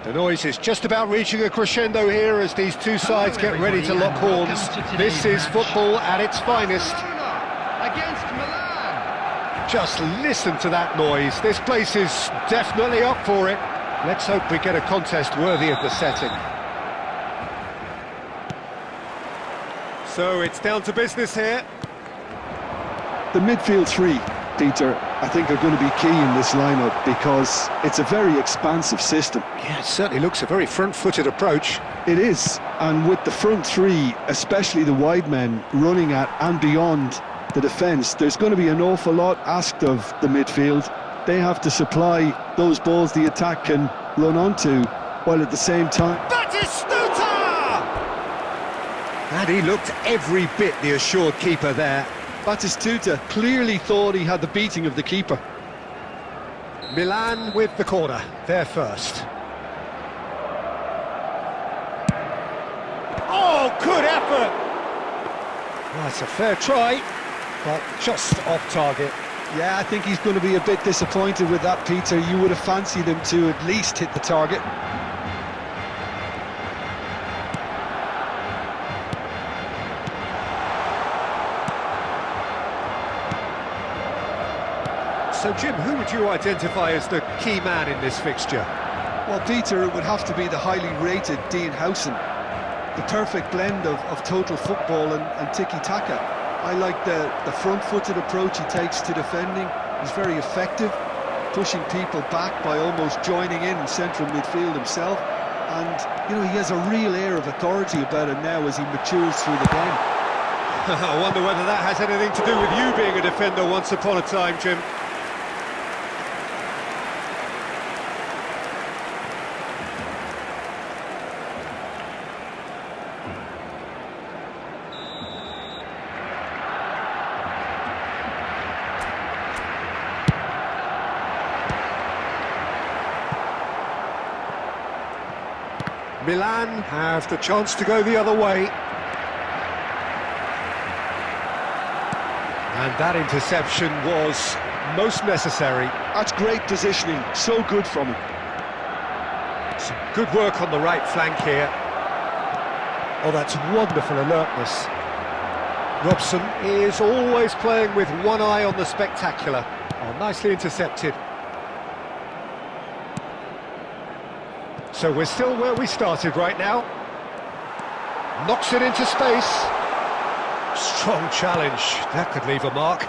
The noise is just about reaching a crescendo here as these two sides get ready to lock horns. This is football at its finest. Against Milan. Just listen to that noise. This place is definitely up for it. Let's hope we get a contest worthy of the setting. So it's down to business here. The midfield three, Peter, I think are going to be key in this lineup because it's a very expansive system. Yeah, it certainly looks a very front-footed approach. It is, and with the front three, especially the wide men, running at and beyond the defence, there's going to be an awful lot asked of the midfield. They have to supply those balls the attack can run onto, while at the same time... Batistuta! And he looked every bit the assured keeper there. Batistuta clearly thought he had the beating of the keeper. Milan with the corner, they're first. Oh, good effort! Well, it's a fair try, but just off target. Yeah, I think he's going to be a bit disappointed with that, Peter. You would have fancied him to at least hit the target. So, Jim, who would you identify as the key man in this fixture? Well, Peter, it would have to be the highly rated Dean Howson. The perfect blend of total football and tiki-taka. I like the front-footed approach he takes to defending. He's very effective, pushing people back by almost joining in central midfield himself. And, you know, he has a real air of authority about him now as he matures through the game. I wonder whether that has anything to do with you being a defender once upon a time, Jim. Milan have the chance to go the other way. And that interception was most necessary. That's great positioning, so good from him. Some good work on the right flank here. Oh, that's wonderful alertness. Robson is always playing with one eye on the spectacular. Oh, nicely intercepted. So we're still where we started right now. Knocks it into space. Strong challenge. That could leave a mark.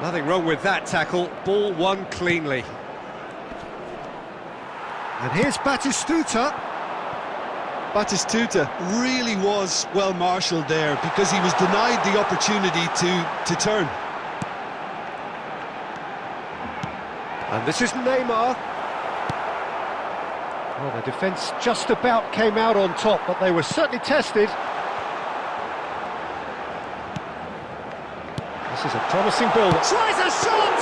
Nothing wrong with that tackle. Ball won cleanly. And here's Batistuta. Batistuta really was well marshalled there because he was denied the opportunity to turn. And this is Neymar. Well, the defence just about came out on top, but they were certainly tested. This is a promising build. Tries a shot!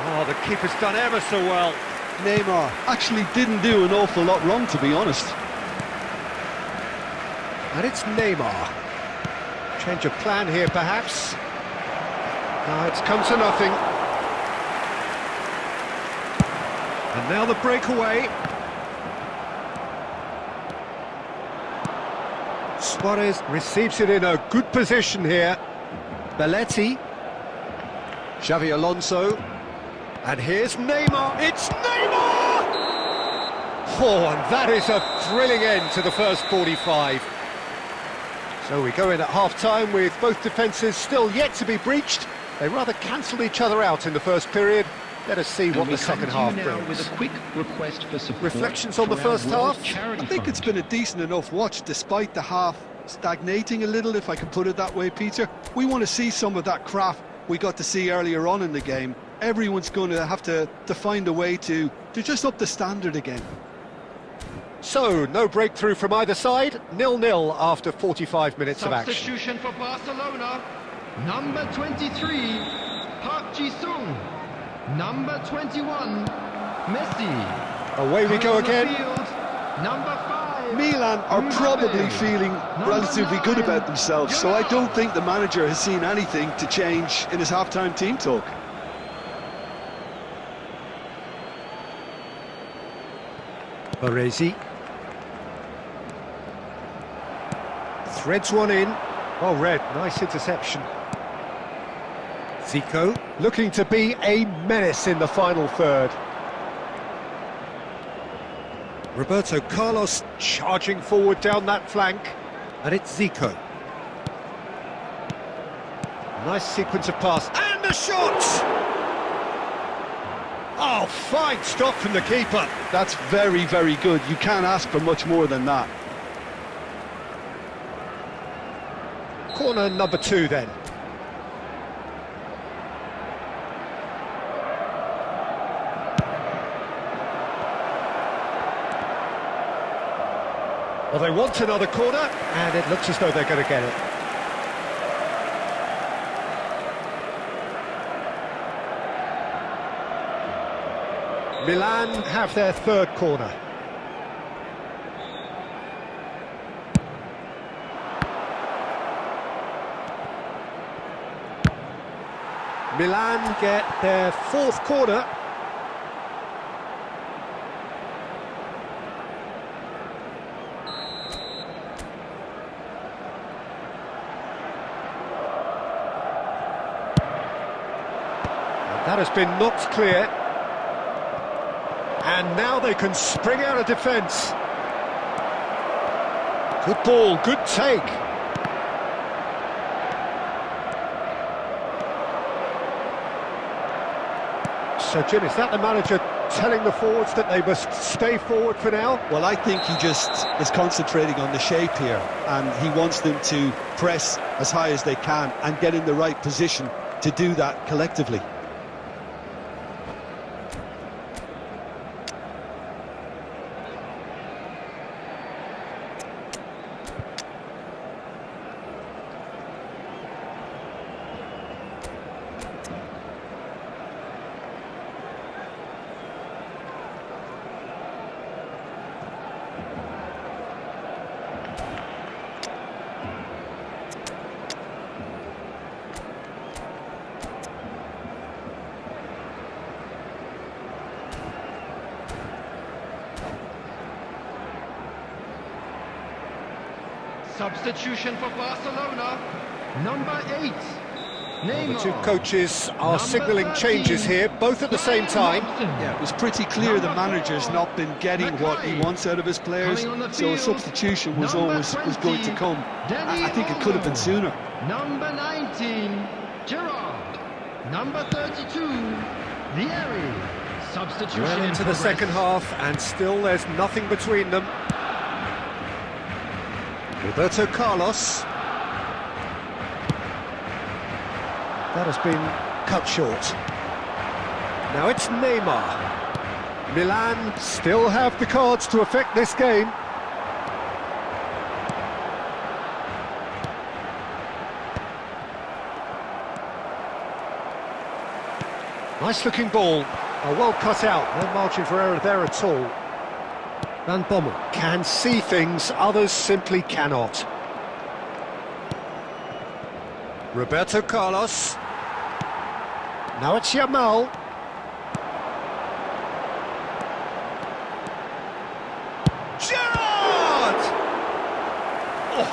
Oh, the keeper's done ever so well. Neymar actually didn't do an awful lot wrong, to be honest. And it's Neymar. Change of plan here, perhaps. No, it's come to nothing. And now the breakaway. Suarez receives it in a good position here. Belletti. Xavi Alonso. And here's Neymar. It's Neymar! Oh, and that is a thrilling end to the first 45. So we go in at half-time with both defences still yet to be breached. They rather cancelled each other out in the first period. Let us see what the second half brings. With a quick request for support. Reflections on the first half? I think it's been a decent enough watch despite the half stagnating a little, if I can put it that way, Peter. We want to see some of that craft we got to see earlier on in the game. Everyone's going to have to find a way to just up the standard again. So, no breakthrough from either side, 0-0 after 45 minutes of action. Substitution for Barcelona, number 23, Park Ji-sung. Number 21, Messi. Away we go again. Field, number 5. Milan are probably feeling relatively good about themselves, so I don't think the manager has seen anything to change in his half-time team talk. Baresi. Threads one in. Oh, Red, nice interception. Zico looking to be a menace in the final third. Roberto Carlos charging forward down that flank. And it's Zico. Nice sequence of pass. And the shot! Oh, fine stop from the keeper. That's very, very good. You can't ask for much more than that. Corner number 2 then. Well, they want another corner, and it looks as though they're going to get it. Milan have their third corner. Milan get their fourth corner. That has been knocked clear. And now they can spring out of defence. Good ball, good take. So, Jim, is that the manager telling the forwards that they must stay forward for now? Well, I think he just is concentrating on the shape here, and he wants them to press as high as they can and get in the right position to do that collectively. Substitution for Barcelona, number 8, Neymar. The two coaches are Number signalling 13, changes here, both at the same time. Yeah, it was pretty clear the manager's not been getting what he wants out of his players, so a substitution was always going to come. I think it could have been sooner. Number 19, Gerrard. Number 32, Vieri. Substitution Well into the progress. second half, and still there's nothing between them. Roberto Carlos. That has been cut short. Now it's Neymar. Milan still have the cards to affect this game. Nice looking ball. Oh, well cut out. No margin for error there at all. Van Bommel can see things others simply cannot. Roberto Carlos. Now it's Yamal. Gerrard! Oh,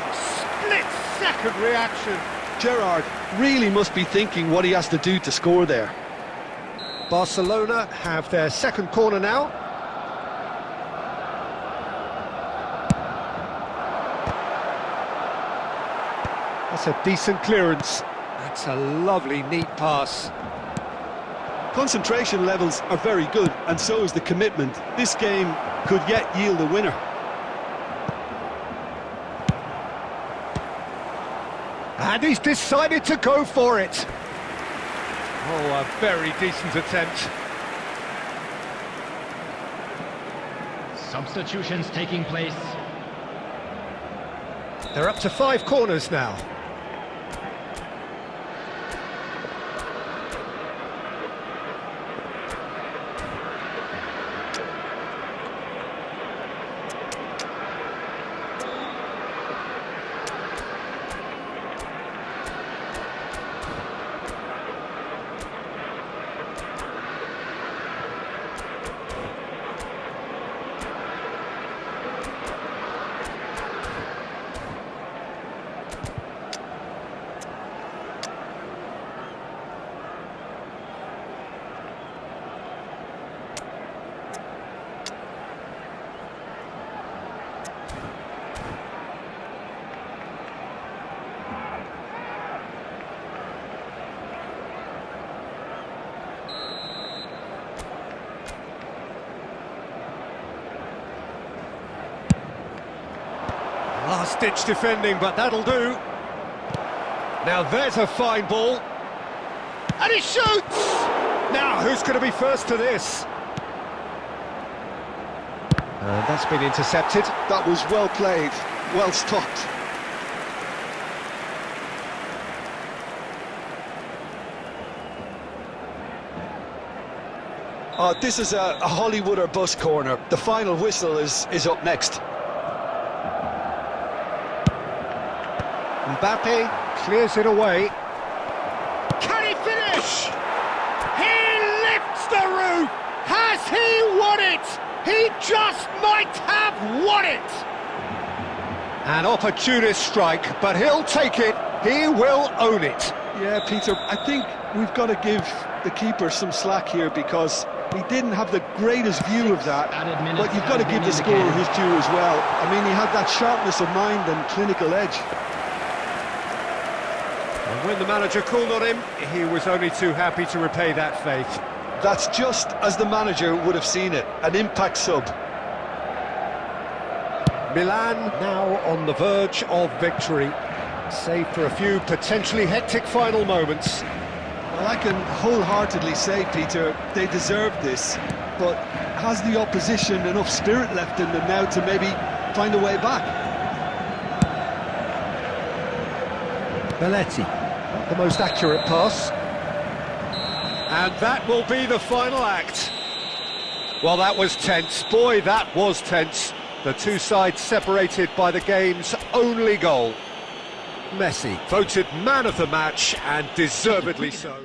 split-second reaction. Gerrard really must be thinking what he has to do to score there. Barcelona have their second corner now. That's a decent clearance. That's a lovely, neat pass. Concentration levels are very good, and so is the commitment. This game could yet yield a winner. And he's decided to go for it. Oh, a very decent attempt. Substitutions taking place. They're up to 5 corners now. last-ditch defending, but that'll do. Now there's a fine ball. And he shoots! Now, who's going to be first to this? That's been intercepted. That was well played, well stopped. This is a Hollywood or bust corner. The final whistle is up next. Mbappe clears it away. Can he finish? He lifts the roof! Has he won it? He just might have won it! An opportunist strike, but he'll take it. He will own it. Yeah, Peter, I think we've got to give the keeper some slack here because he didn't have the greatest view of that, but you've got to give the scorer his due as well. I mean, he had that sharpness of mind and clinical edge. And when the manager called on him, he was only too happy to repay that faith. That's just as the manager would have seen it, an impact sub. Milan now on the verge of victory, save for a few potentially hectic final moments. Well, I can wholeheartedly say, Peter, they deserve this, but has the opposition enough spirit left in them now to maybe find a way back? Belletti, not the most accurate pass. And that will be the final act. Well, that was tense. Boy, that was tense. The two sides separated by the game's only goal. Messi voted man of the match, and deservedly so.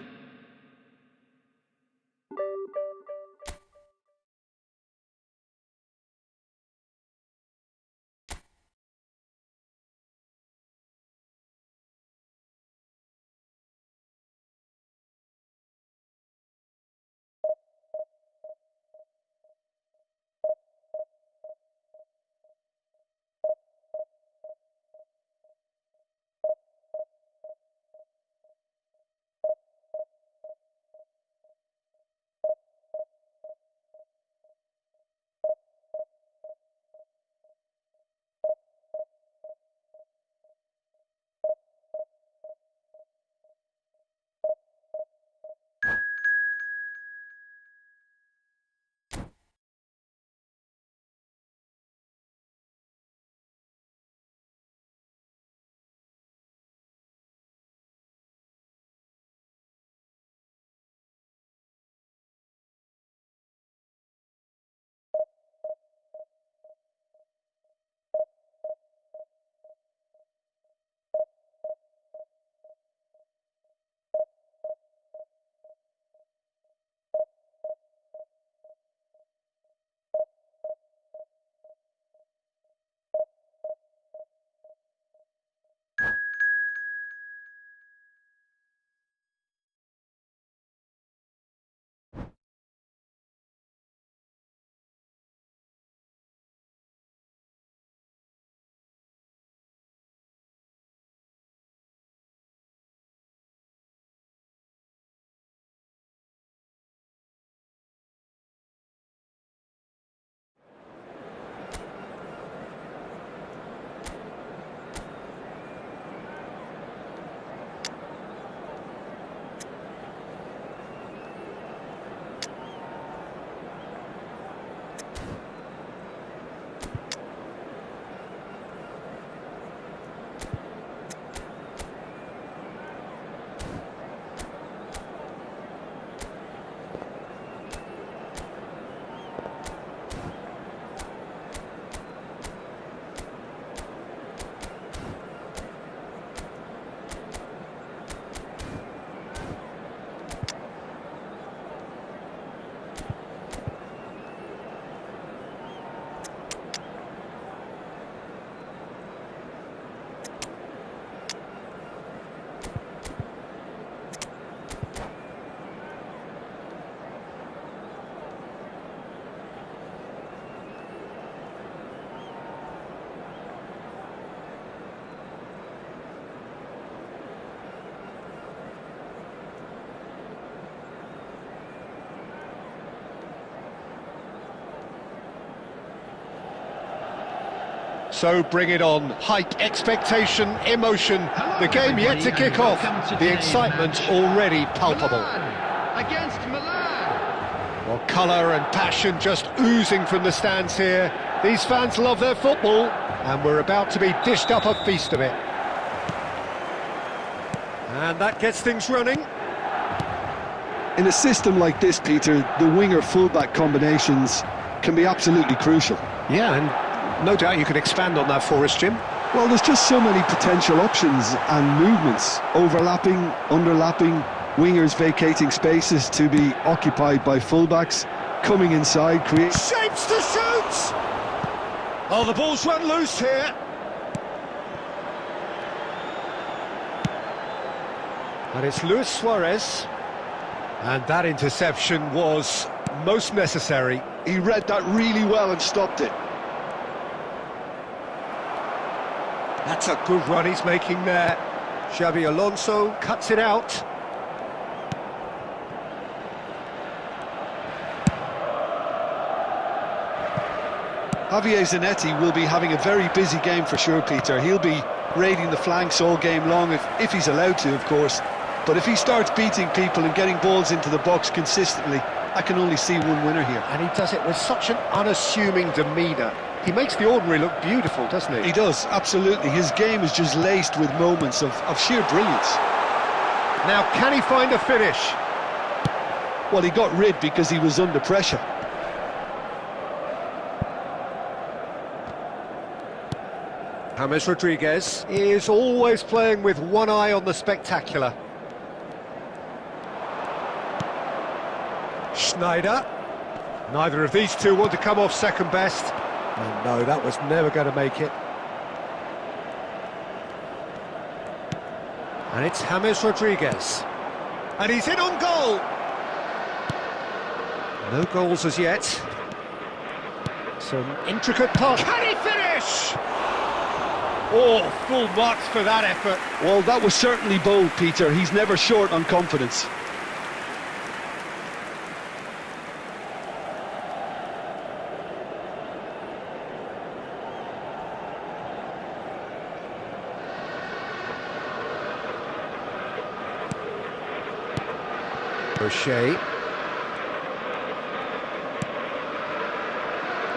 So bring it on. Hype, expectation, emotion. Hello, The game yet to everybody, kick and off. welcome to The today's excitement match. already palpable. Milan against Milan. Well, colour and passion just oozing from the stands here. These fans love their football, and we're about to be dished up a feast of it. And that gets things running. In a system like this, Peter, the winger-fullback combinations can be absolutely crucial. Yeah, and no doubt you can expand on that for us, Jim. Well, there's just so many potential options and movements, overlapping, underlapping, wingers vacating spaces to be occupied by fullbacks, coming inside, create... Shapes to shoot! Oh, the ball's run loose here. And it's Luis Suarez. And that interception was most necessary. He read that really well and stopped it. That's a good run he's making there. Xabi Alonso cuts it out. Javier Zanetti will be having a very busy game for sure, Peter. He'll be raiding the flanks all game long, if he's allowed to, of course. But if he starts beating people and getting balls into the box consistently, I can only see one winner here. And he does it with such an unassuming demeanour. He makes the ordinary look beautiful, doesn't he? He does, absolutely. His game is just laced with moments of sheer brilliance. Now, can he find a finish? Well, he got rid because he was under pressure. James Rodriguez is always playing with one eye on the spectacular. Schneider. Neither of these two want to come off second best. And no, that was never going to make it. And it's James Rodriguez. And he's in on goal. No goals as yet. Some intricate pass. Can he finish? Oh, full marks for that effort. Well, that was certainly bold, Peter. He's never short on confidence. O'Shea.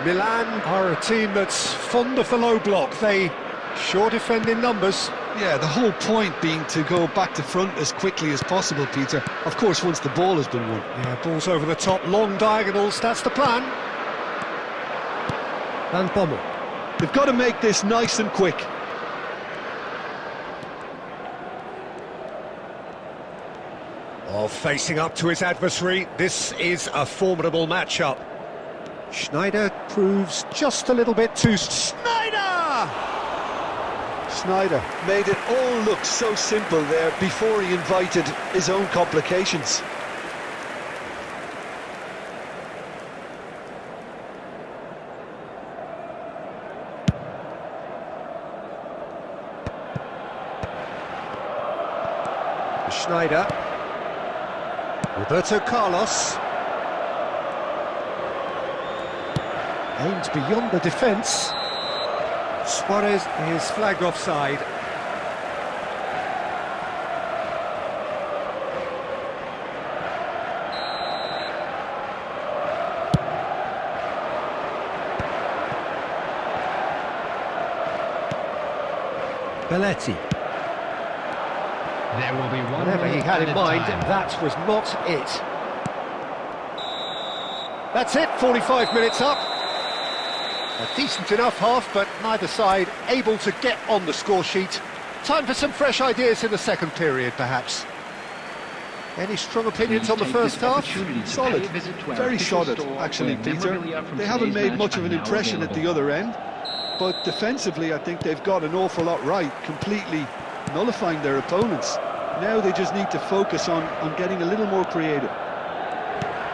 Milan are a team that's fond of the low block. They sure defend in numbers. Yeah, the whole point being to go back to front as quickly as possible, Peter. Of course, once the ball has been won. Yeah, balls over the top, long diagonals, that's the plan. Van Bommel. They've got to make this nice and quick. Oh, facing up to his adversary, this is a formidable matchup. Schneider proves just a little bit too... Schneider! Schneider made it all look so simple there before he invited his own complications. Schneider. Roberto Carlos. Aims beyond the defence. Suarez is flagged offside. Belletti. There will be one Whatever he minute had at in a mind, time. that was not it. That's it, 45 minutes up. A decent enough half, but neither side able to get on the score sheet. Time for some fresh ideas in the second period, perhaps. Any strong opinions on the first half? Solid, very solid, actually, Peter. They haven't made much of an impression at the other end, but defensively I think they've got an awful lot right, completely nullifying their opponents. Now they just need to focus on getting a little more creative.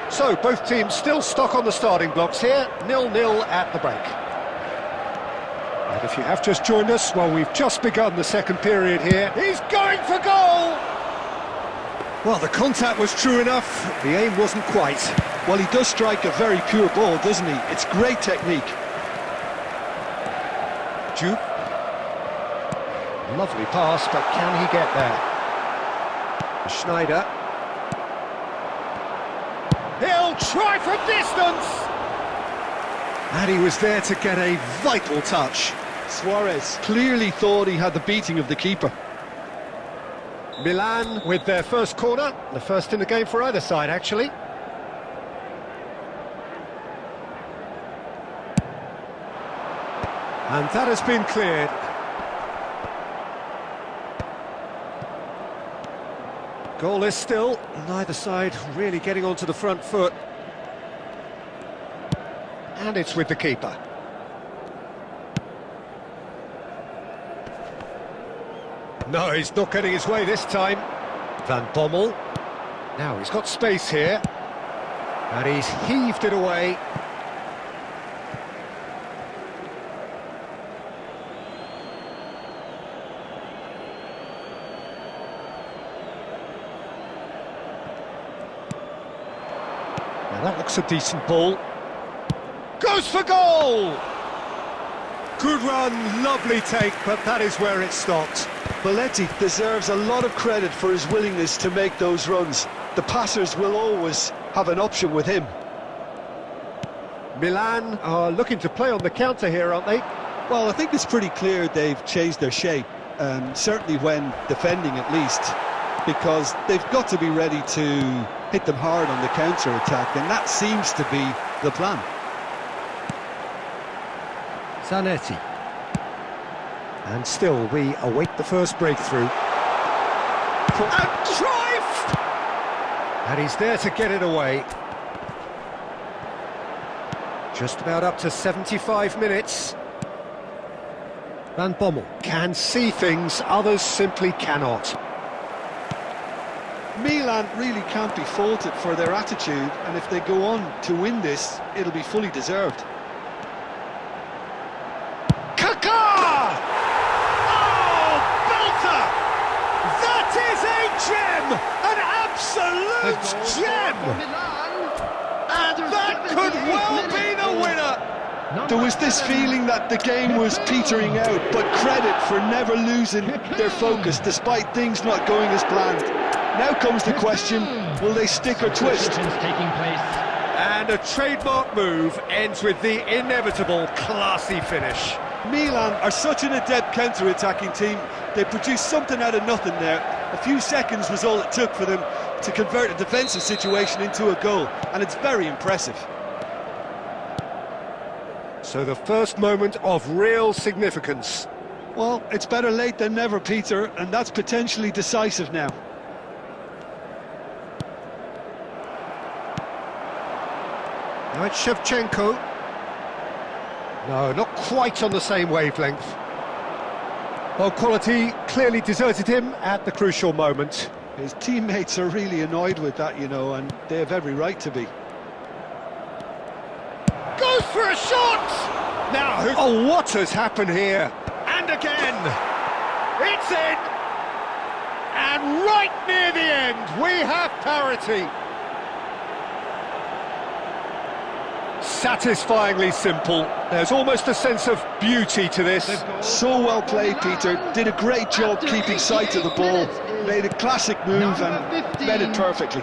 So, both teams still stuck on the starting blocks here, 0-0 at the break. And if you have just joined us, well, we've just begun the second period here. He's going for goal! Well, the contact was true enough, the aim wasn't quite. Well, he does strike a very pure ball, doesn't he? It's great technique. Juve. Lovely pass, but can he get there? Schneider. He'll try from distance! And he was there to get a vital touch. Suarez clearly thought he had the beating of the keeper. Milan with their first corner, the first in the game for either side, actually. And that has been cleared. Goalless still, neither side really getting onto the front foot. And it's with the keeper. No, he's not getting his way this time. Van Bommel. Now he's got space here. And he's heaved it away. Now that looks a decent ball. Goes for goal! Good run, lovely take, but that is where it stopped. Belletti deserves a lot of credit for his willingness to make those runs. The passers will always have an option with him. Milan are looking to play on the counter here, aren't they? Well, I think it's pretty clear they've changed their shape, certainly when defending at least, because they've got to be ready to hit them hard on the counter-attack, and that seems to be the plan. Zanetti. And still, we await the first breakthrough. And Cruyff! And he's there to get it away. Just about up to 75 minutes. Van Bommel can see things others simply cannot. Milan really can't be faulted for their attitude, and if they go on to win this, it'll be fully deserved. An absolute gem! And that could well be the winner! There was this feeling that the game was petering out, but credit for never losing their focus despite things not going as planned. Now comes the question, will they stick or twist? And a trademark move ends with the inevitable classy finish. Milan are such an adept counter-attacking team. They produced something out of nothing there. A few seconds was all it took for them to convert a defensive situation into a goal, and it's very impressive. So the first moment of real significance. Well, it's better late than never, Peter, and that's potentially decisive now. Now it's Shevchenko. No, not quite on the same wavelength. Well, quality clearly deserted him at the crucial moment. His teammates are really annoyed with that, you know, and they have every right to be. Goes for a shot! Now, oh, what has happened here? And again! It's in! And right near the end, we have parity. Satisfyingly simple. There's almost a sense of beauty to this. So well played, Peter. Did a great job keeping sight of the ball. Made a classic move and met it perfectly.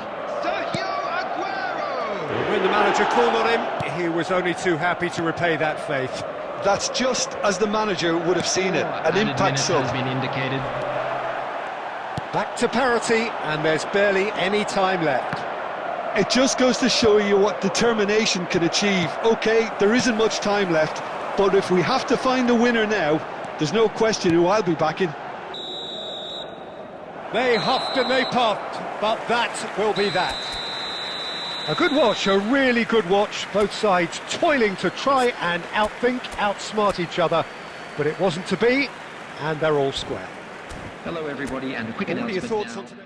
When the manager called on him, he was only too happy to repay that faith. That's just as the manager would have seen it. An impact sub. Back to parity, and there's barely any time left. It just goes to show you what determination can achieve. OK, there isn't much time left, but if we have to find a winner now, there's no question who I'll be backing. They huffed and they puffed, but that will be that. A good watch, a really good watch. Both sides toiling to try and outthink, outsmart each other, but it wasn't to be, and they're all square. Hello everybody, and a quick announcement. What are your thoughts now. on today?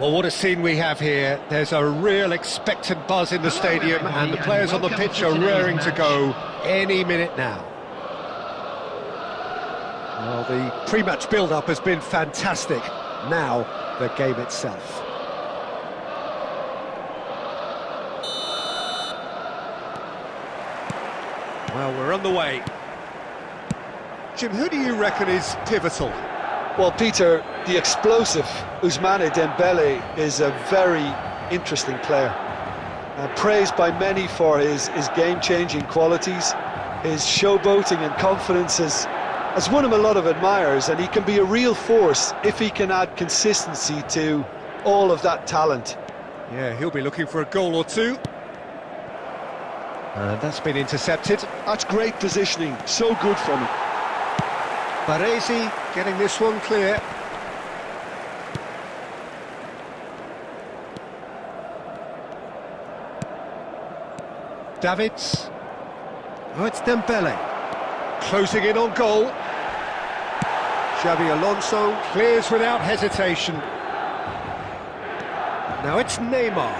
Well, what a scene we have here. There's a real expectant buzz in the stadium, and the players on the pitch are raring to go any minute now. Well, the pre-match build-up has been fantastic. Now, the game itself. Well, we're on the way. Jim, who do you reckon is pivotal? Well, Peter, the explosive Ousmane Dembele is a very interesting player. Praised by many for his game-changing qualities. His showboating and confidence has won him a lot of admirers, and he can be a real force if he can add consistency to all of that talent. Yeah, he'll be looking for a goal or two. And that's been intercepted. That's great positioning, so good from him. Baresi getting this one clear. Davids. Oh, it's Dembele. Closing in on goal. Xabi Alonso clears without hesitation. Now it's Neymar.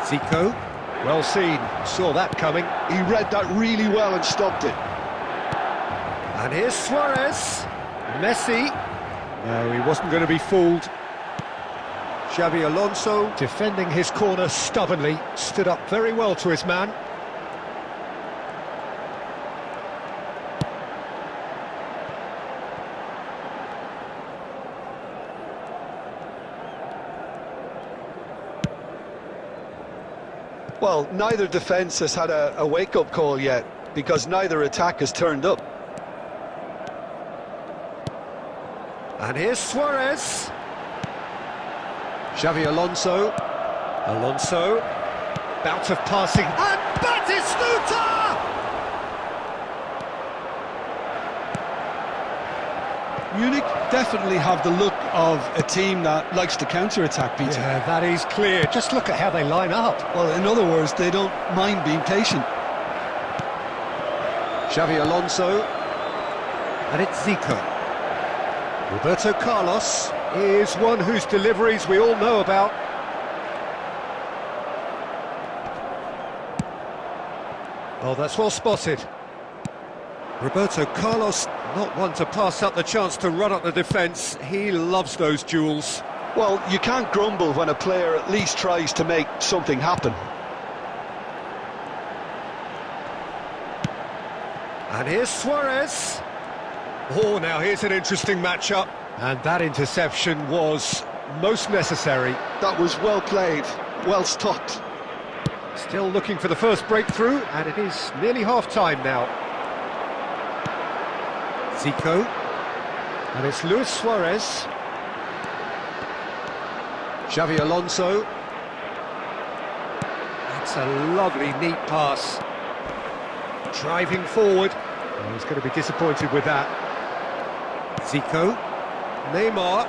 Zico. Well seen. Saw that coming. He read that really well and stopped it. And here's Suarez. Messi. No, he wasn't going to be fooled. Xabi Alonso defending his corner stubbornly. Stood up very well to his man. Well, neither defence has had a wake-up call yet, because neither attack has turned up. And here's Suarez. Xabi Alonso. Alonso. Bout of passing. And Batistuta! Munich definitely have the look of a team that likes to counter-attack, Peter. Yeah, that is clear. Just look at how they line up. Well, in other words, they don't mind being patient. Xabi Alonso. And it's Zico. Roberto Carlos is one whose deliveries we all know about. Oh, that's well spotted. Roberto Carlos, not one to pass up the chance to run up the defence. He loves those duels. Well, you can't grumble when a player at least tries to make something happen. And here's Suarez. Oh, now here's an interesting matchup. And that interception was most necessary. That was well played, well stopped. Still looking for the first breakthrough, and it is nearly half-time now. Zico. And it's Luis Suarez. Xabi Alonso. That's a lovely, neat pass. Driving forward. Oh, he's going to be disappointed with that. Zico. Neymar.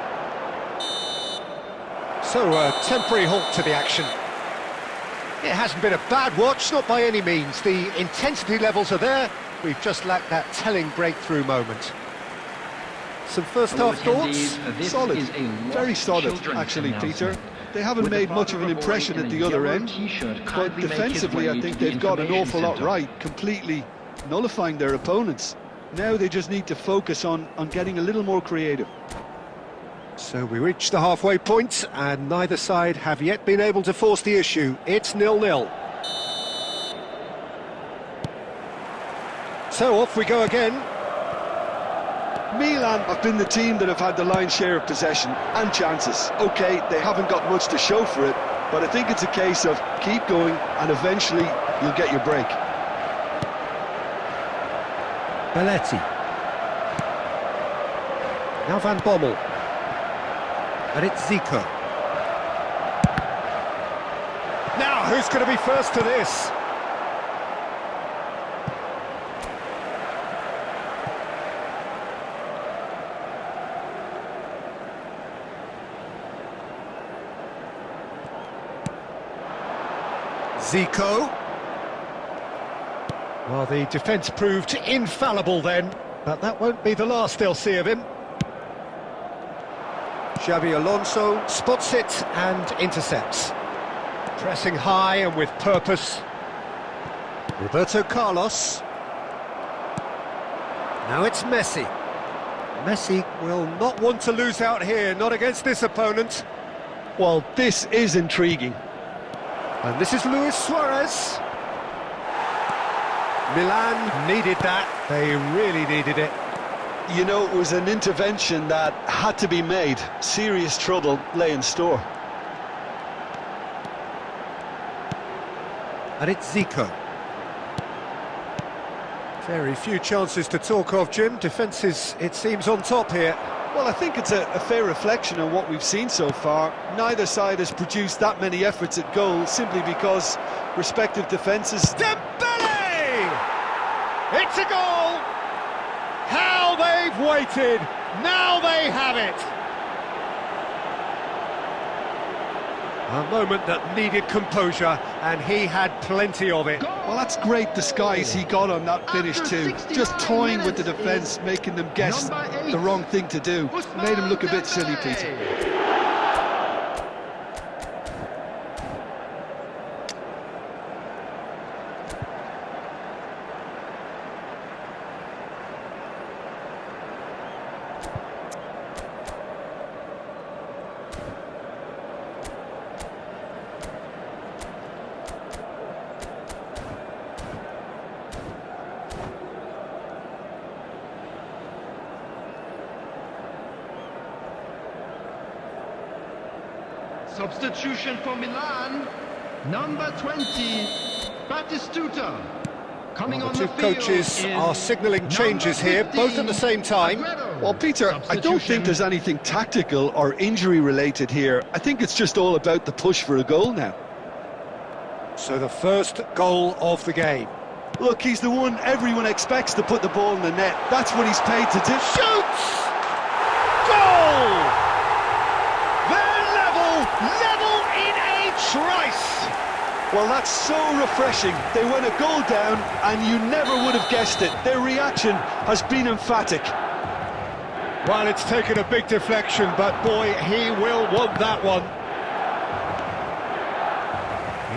So, a temporary halt to the action. It hasn't been a bad watch, not by any means. The intensity levels are there. We've just lacked that telling breakthrough moment. Some first-half thoughts? Solid. Very solid, actually, Peter. They haven't made much of an impression at the other end, but defensively I think they've got an awful lot right, completely nullifying their opponents. Now they just need to focus on getting a little more creative. So we reach the halfway point, and neither side have yet been able to force the issue. It's 0-0. So off we go again. Milan have been the team that have had the lion's share of possession and chances. OK, they haven't got much to show for it, but I think it's a case of keep going and eventually you'll get your break. Belletti. Now Van Bommel. And it's Zico. Now, who's going to be first to this? Zico. Well, the defence proved infallible then, but that won't be the last they'll see of him. Xabi Alonso spots it and intercepts. Pressing high and with purpose. Roberto Carlos. Now it's Messi. Messi will not want to lose out here, not against this opponent. Well, this is intriguing. And this is Luis Suarez. Milan needed that. They really needed it. You know, it was an intervention that had to be made. Serious trouble lay in store. And it's Zico. Very few chances to talk of, Jim. Defence is, it seems, on top here. Well, I think it's a fair reflection of what we've seen so far. Neither side has produced that many efforts at goal simply because respective defences... Dembele! It's a goal! How they've waited! Now they have it! A moment that needed composure, and he had plenty of it. Well, that's great disguise he got on that finish too. Just toying with the defence, making them guess the wrong thing to do. Made him look a bit silly, Peter. Substitution for Milan, number 20, Batistuta. Coming on The the two field coaches is are signalling changes here, both at the same time. Well, Peter, I don't think there's anything tactical or injury-related here. I think it's just all about the push for a goal now. So the first goal of the game. Look, he's the one everyone expects to put the ball in the net. That's what he's paid to do. Shoots! Goal! They're level in a trice! Well, that's so refreshing. They went a goal down and you never would have guessed it. Their reaction has been emphatic. Well, it's taken a big deflection, but boy, he will want that one.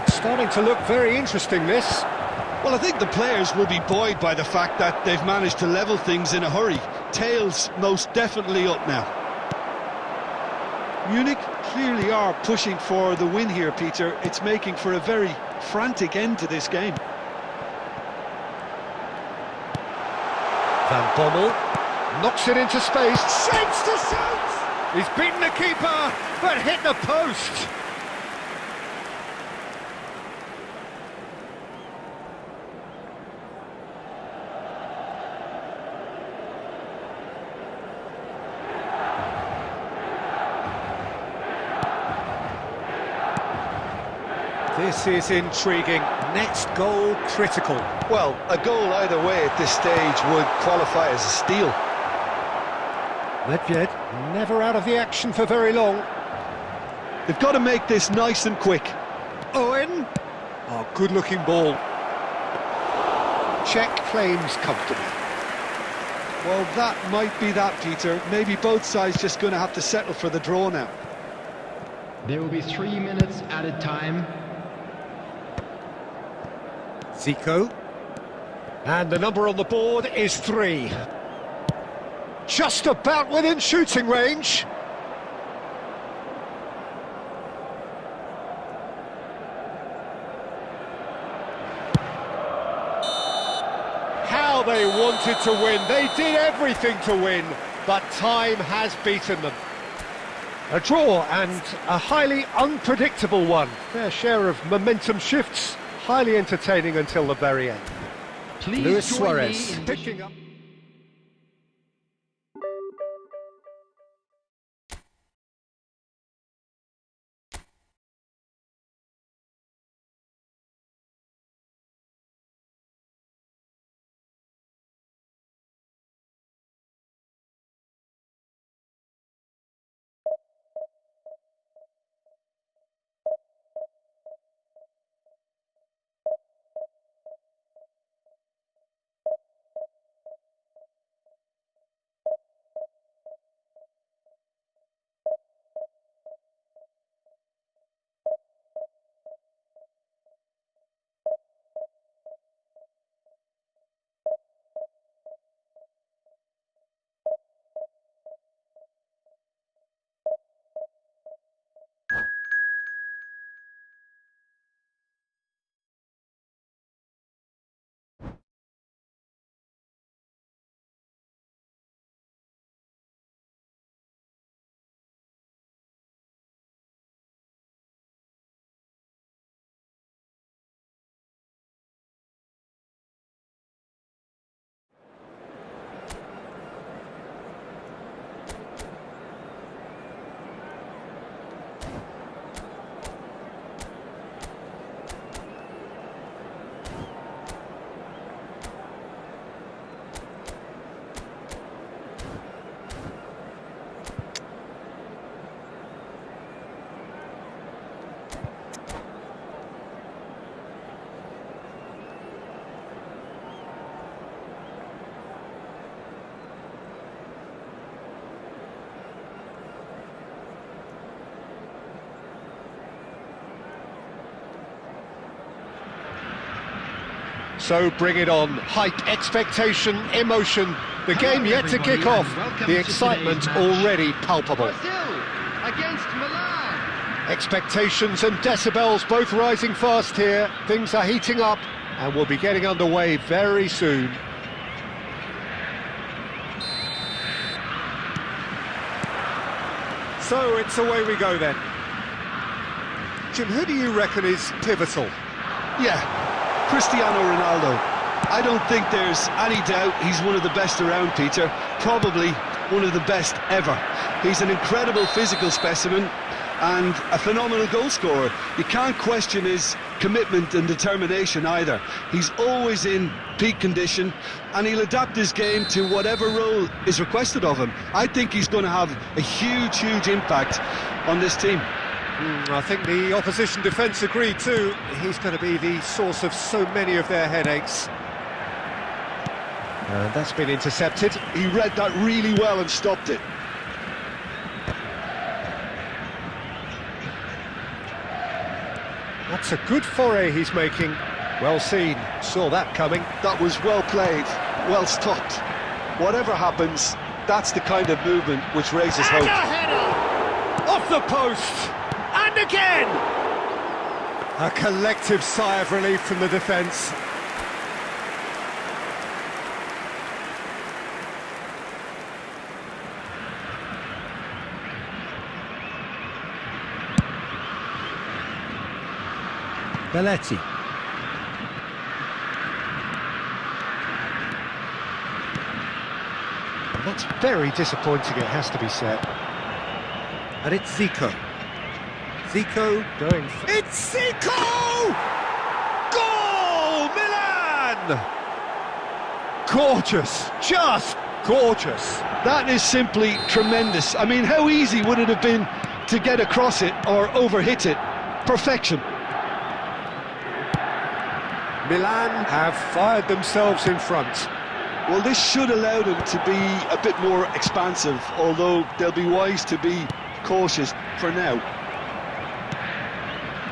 It's starting to look very interesting, this. Well, I think the players will be buoyed by the fact that they've managed to level things in a hurry. Tails most definitely up now. Munich clearly are pushing for the win here, Peter. It's making for a very frantic end to this game. Van Bommel knocks it into space, shapes to shoot! He's beaten the keeper, but hit the post! This is intriguing. Next goal critical. Well, a goal either way at this stage would qualify as a steal. Nedved never out of the action for very long. They've got to make this nice and quick. Owen. Oh, good-looking ball. Czech claims comfortably. Well, that might be that, Peter. Maybe both sides just going to have to settle for the draw now. There will be 3 minutes added time. Zico. And the number on the board is 3. Just about within shooting range. How they wanted to win. They did everything to win, but time has beaten them. A draw, and a highly unpredictable one. Fair share of momentum shifts. Highly entertaining until the very end. Please Luis join Suarez me in picking up. So bring it on. Hype, expectation, emotion. The game yet to kick off. The excitement already palpable. Brazil against Milan. Expectations and decibels both rising fast here. Things are heating up and we'll be getting underway very soon. So it's away we go then. Jim, who do you reckon is pivotal? Yeah, Cristiano Ronaldo. I don't think there's any doubt he's one of the best around, Peter. Probably one of the best ever. He's an incredible physical specimen and a phenomenal goal scorer. You can't question his commitment and determination either. He's always in peak condition and he'll adapt his game to whatever role is requested of him. I think he's going to have a huge impact on this team. I think the opposition defence agreed too. He's going to be the source of so many of their headaches. And that's been intercepted. He read that really well and stopped it. That's a good foray he's making. Well seen, saw that coming. That was well played, well stopped. Whatever happens, that's the kind of movement which raises hope. And a header! Off the post! And again! A collective sigh of relief from the defence. Belletti. And that's very disappointing, it has to be said. And it's Zico. Zico going... It's Zico! Goal! Milan! Gorgeous, just gorgeous. That is simply tremendous. I mean, how easy would it have been to get across it or overhit it? Perfection. Milan have fired themselves in front. Well, this should allow them to be a bit more expansive, although they'll be wise to be cautious for now.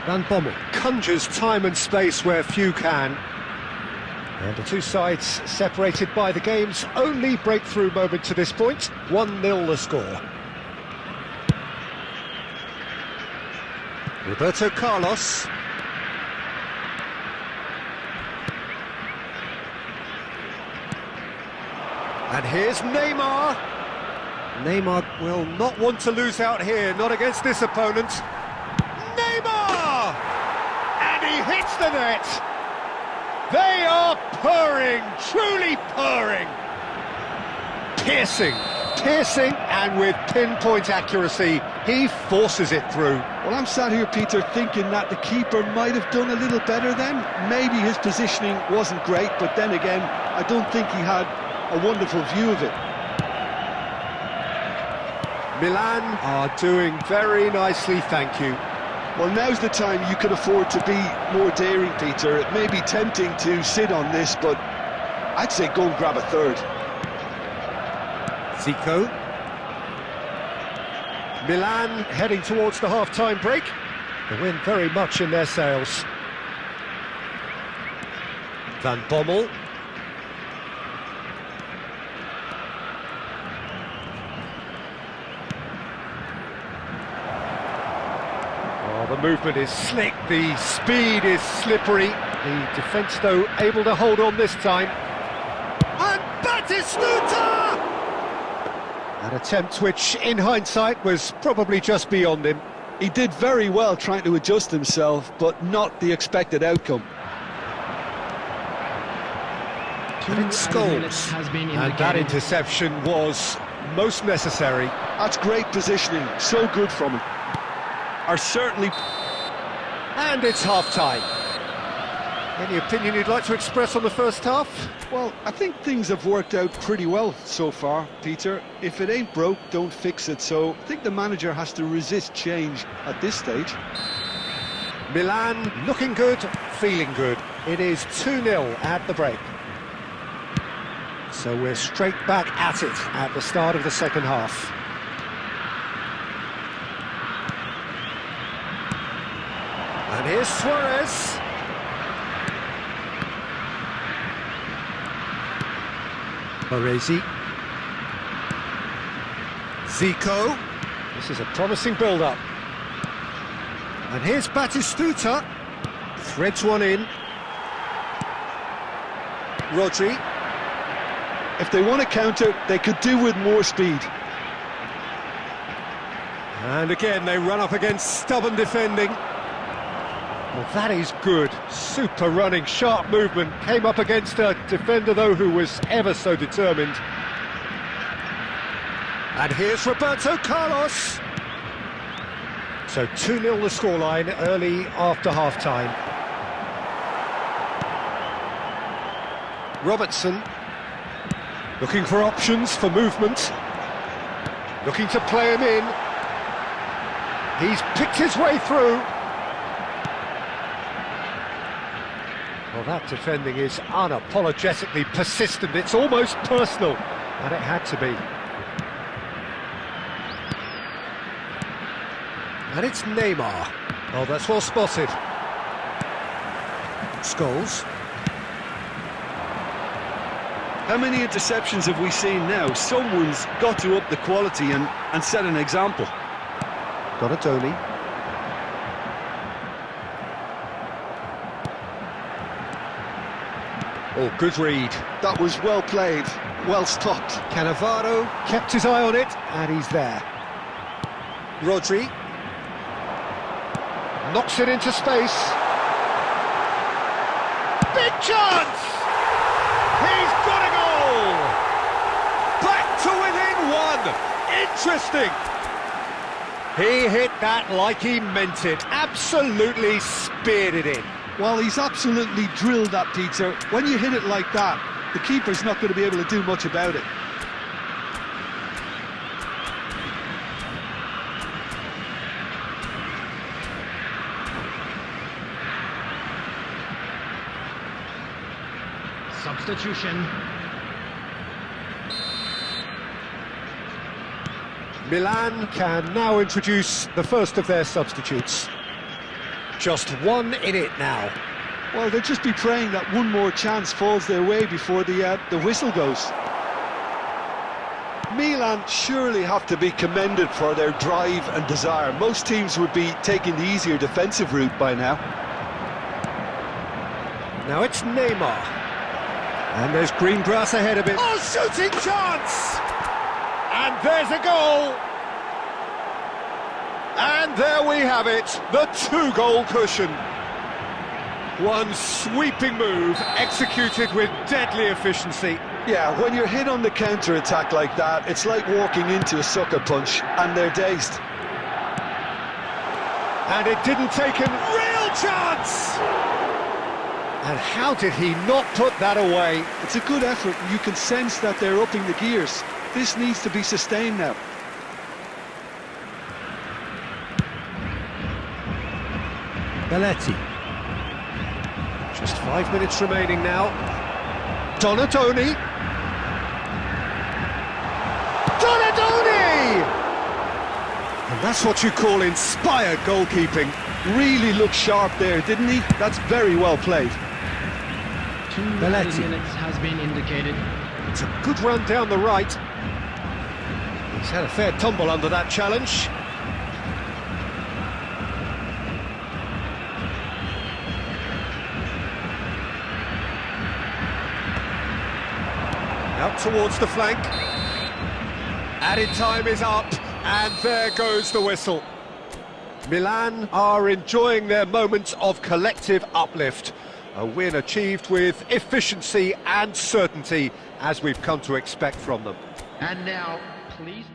Van Bommel conjures time and space where few can. And the two sides separated by the game's only breakthrough moment to this point. 1-0 the score. Roberto Carlos. And here's Neymar. Neymar will not want to lose out here, not against this opponent. Neymar! And he hits the net. They are purring, truly purring. Piercing, and with pinpoint accuracy, he forces it through. Well, I'm sat here, Peter, thinking that the keeper might have done a little better then. Maybe his positioning wasn't great, but then again, I don't think he had a wonderful view of it. Milan are doing very nicely, thank you. Well, now's the time you can afford to be more daring, Peter. It may be tempting to sit on this, but I'd say go and grab a third. Zico. Milan heading towards the half-time break. The wind very much in their sails. Van Bommel. The movement is slick, the speed is slippery. The defence, though, able to hold on this time. And Batistuta! An attempt which, in hindsight, was probably just beyond him. He did very well trying to adjust himself, but not the expected outcome. But it Scholes, and that interception was most necessary. That's great positioning, so good from him. Are certainly... And it's half-time. Any opinion you'd like to express on the first half? Well, I think things have worked out pretty well so far, Peter. If it ain't broke, don't fix it. So I think the manager has to resist change at this stage. Milan looking good, feeling good. It is 2-0 at the break. So we're straight back at it at the start of the second half. And here's Suarez. Baresi. Zico. This is a promising build-up. And here's Batistuta. Threads one in. Rodri. If they want to counter, they could do with more speed. And again, they run up against stubborn defending. Well, that is good. Super running, sharp movement. Came up against a defender, though, who was ever so determined. And here's Roberto Carlos. So 2-0 the scoreline early after half-time. Robertson looking for options for movement. Looking to play him in. He's picked his way through. Well, that defending is unapologetically persistent. It's almost personal, and it had to be. And it's Neymar. Oh, that's well spotted. Scholes. How many interceptions have we seen now? Someone's got to up the quality and set an example. Donatoni. Oh, good read. That was well played, well stopped. Cannavaro kept his eye on it, and he's there. Rodri. Knocks it into space. Big chance! He's got a goal! Back to within one! Interesting! He hit that like he meant it. Absolutely speared it in. Well, he's absolutely drilled that, Peter. When you hit it like that, the keeper's not going to be able to do much about it. Substitution. Milan can now introduce the first of their substitutes. Just one in it now. Well, they'll just be praying that one more chance falls their way before the whistle goes. Milan surely have to be commended for their drive and desire. Most teams would be taking the easier defensive route by now. Now it's Neymar. And there's green grass ahead of it. Oh, shooting chance! And there's a goal! And there we have it, the two-goal cushion. One sweeping move, executed with deadly efficiency. Yeah, when you're hit on the counter-attack like that, it's like walking into a sucker punch, and they're dazed. And it didn't take him. Real chance! And how did he not put that away? It's a good effort, and you can sense that they're upping the gears. This needs to be sustained now. Belletti. Just 5 minutes remaining now. Donatoni. Donatoni! And that's what you call inspired goalkeeping. Really looked sharp there, didn't he? That's very well played. 2 Belletti. minutes has been indicated. It's a good run down the right. He's had a fair tumble under that challenge. Out towards the flank. Added time is up, and there goes the whistle. Milan are enjoying their moments of collective uplift. A win achieved with efficiency and certainty, as we've come to expect from them. And now, please...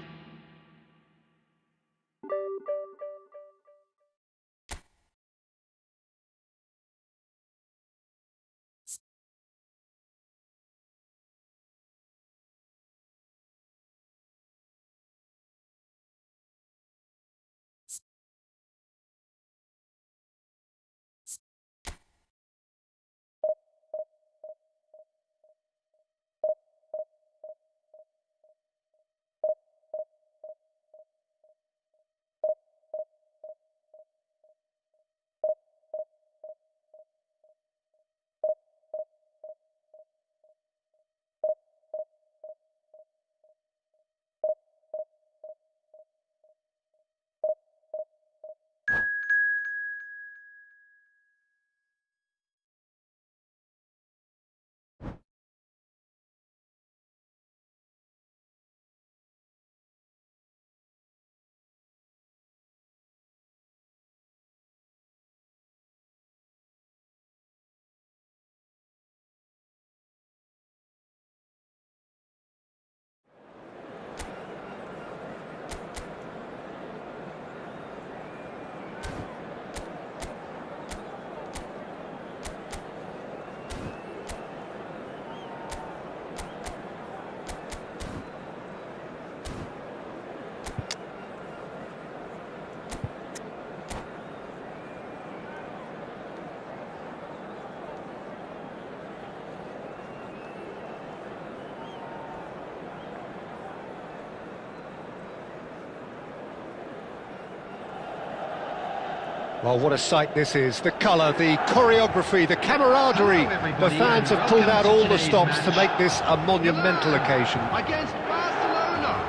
Well, what a sight this is. The colour, the choreography, the camaraderie. Hello, everybody, The fans and have pulled out welcome to all the today's stops to match. make this a monumental occasion. Against Barcelona.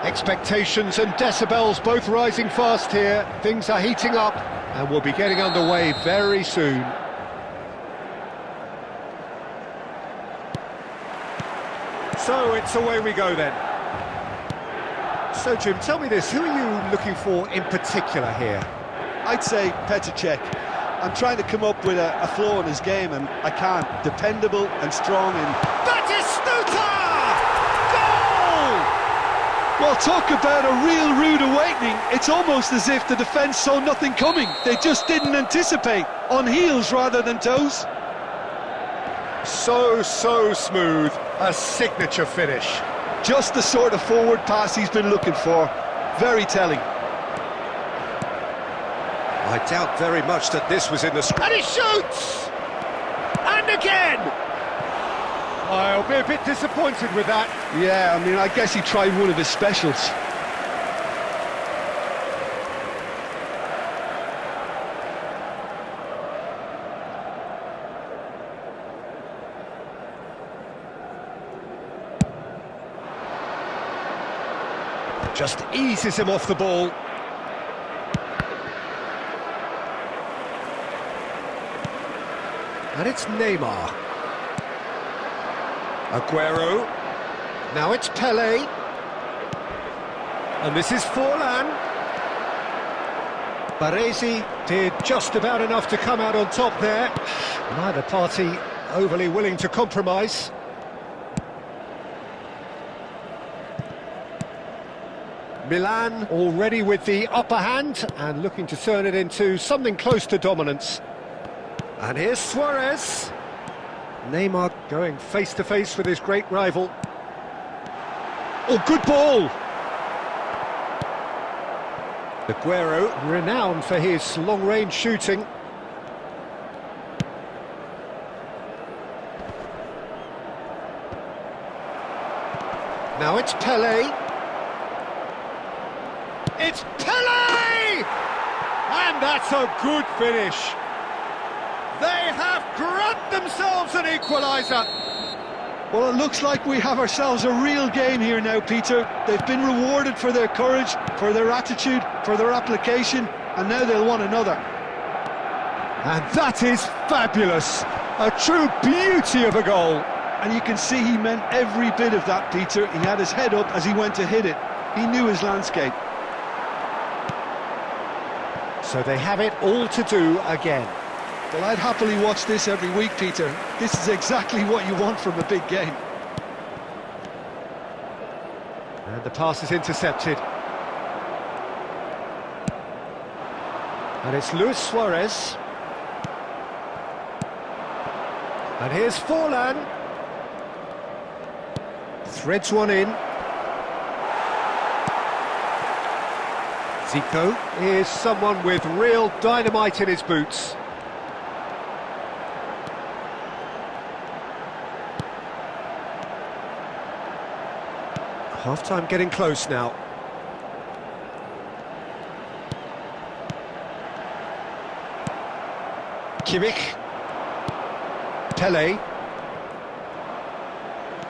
Expectations and decibels both rising fast here. Things are heating up and we'll be getting underway very soon. So it's away we go then. So Jim, tell me this, who are you looking for in particular here? I'd say Petr Cech. I'm trying to come up with a flaw in his game, and I can't. Dependable and strong and... Batistuta! Goal! Well, talk about a real rude awakening. It's almost as if the defence saw nothing coming. They just didn't anticipate. On heels rather than toes. So smooth. A signature finish. Just the sort of forward pass he's been looking for. Very telling. I doubt very much that this was in the... And he shoots! And again! I'll be a bit disappointed with that. Yeah, I mean, I guess he tried one of his specials. Just eases him off the ball. And it's Neymar. Aguero. Now it's Pelé. And this is Forlan. Baresi did just about enough to come out on top there. Neither party overly willing to compromise. Milan already with the upper hand and looking to turn it into something close to dominance. And here's Suarez. Neymar going face-to-face with his great rival. Oh, good ball! Aguero, renowned for his long-range shooting. Now it's Pelé. It's Pelé! And that's a good finish. They have grabbed themselves an equaliser. Well, it looks like we have ourselves a real game here now, Peter. They've been rewarded for their courage, for their attitude, for their application, and now they'll want another. And that is fabulous. A true beauty of a goal. And you can see he meant every bit of that, Peter. He had his head up as he went to hit it. He knew his landscape. So they have it all to do again. Well, I'd happily watch this every week, Peter. This is exactly what you want from a big game. And the pass is intercepted. And it's Luis Suarez. And here's Forlan. Threads one in. Zico is someone with real dynamite in his boots. Half-time getting close now. Kimmich. Pelé.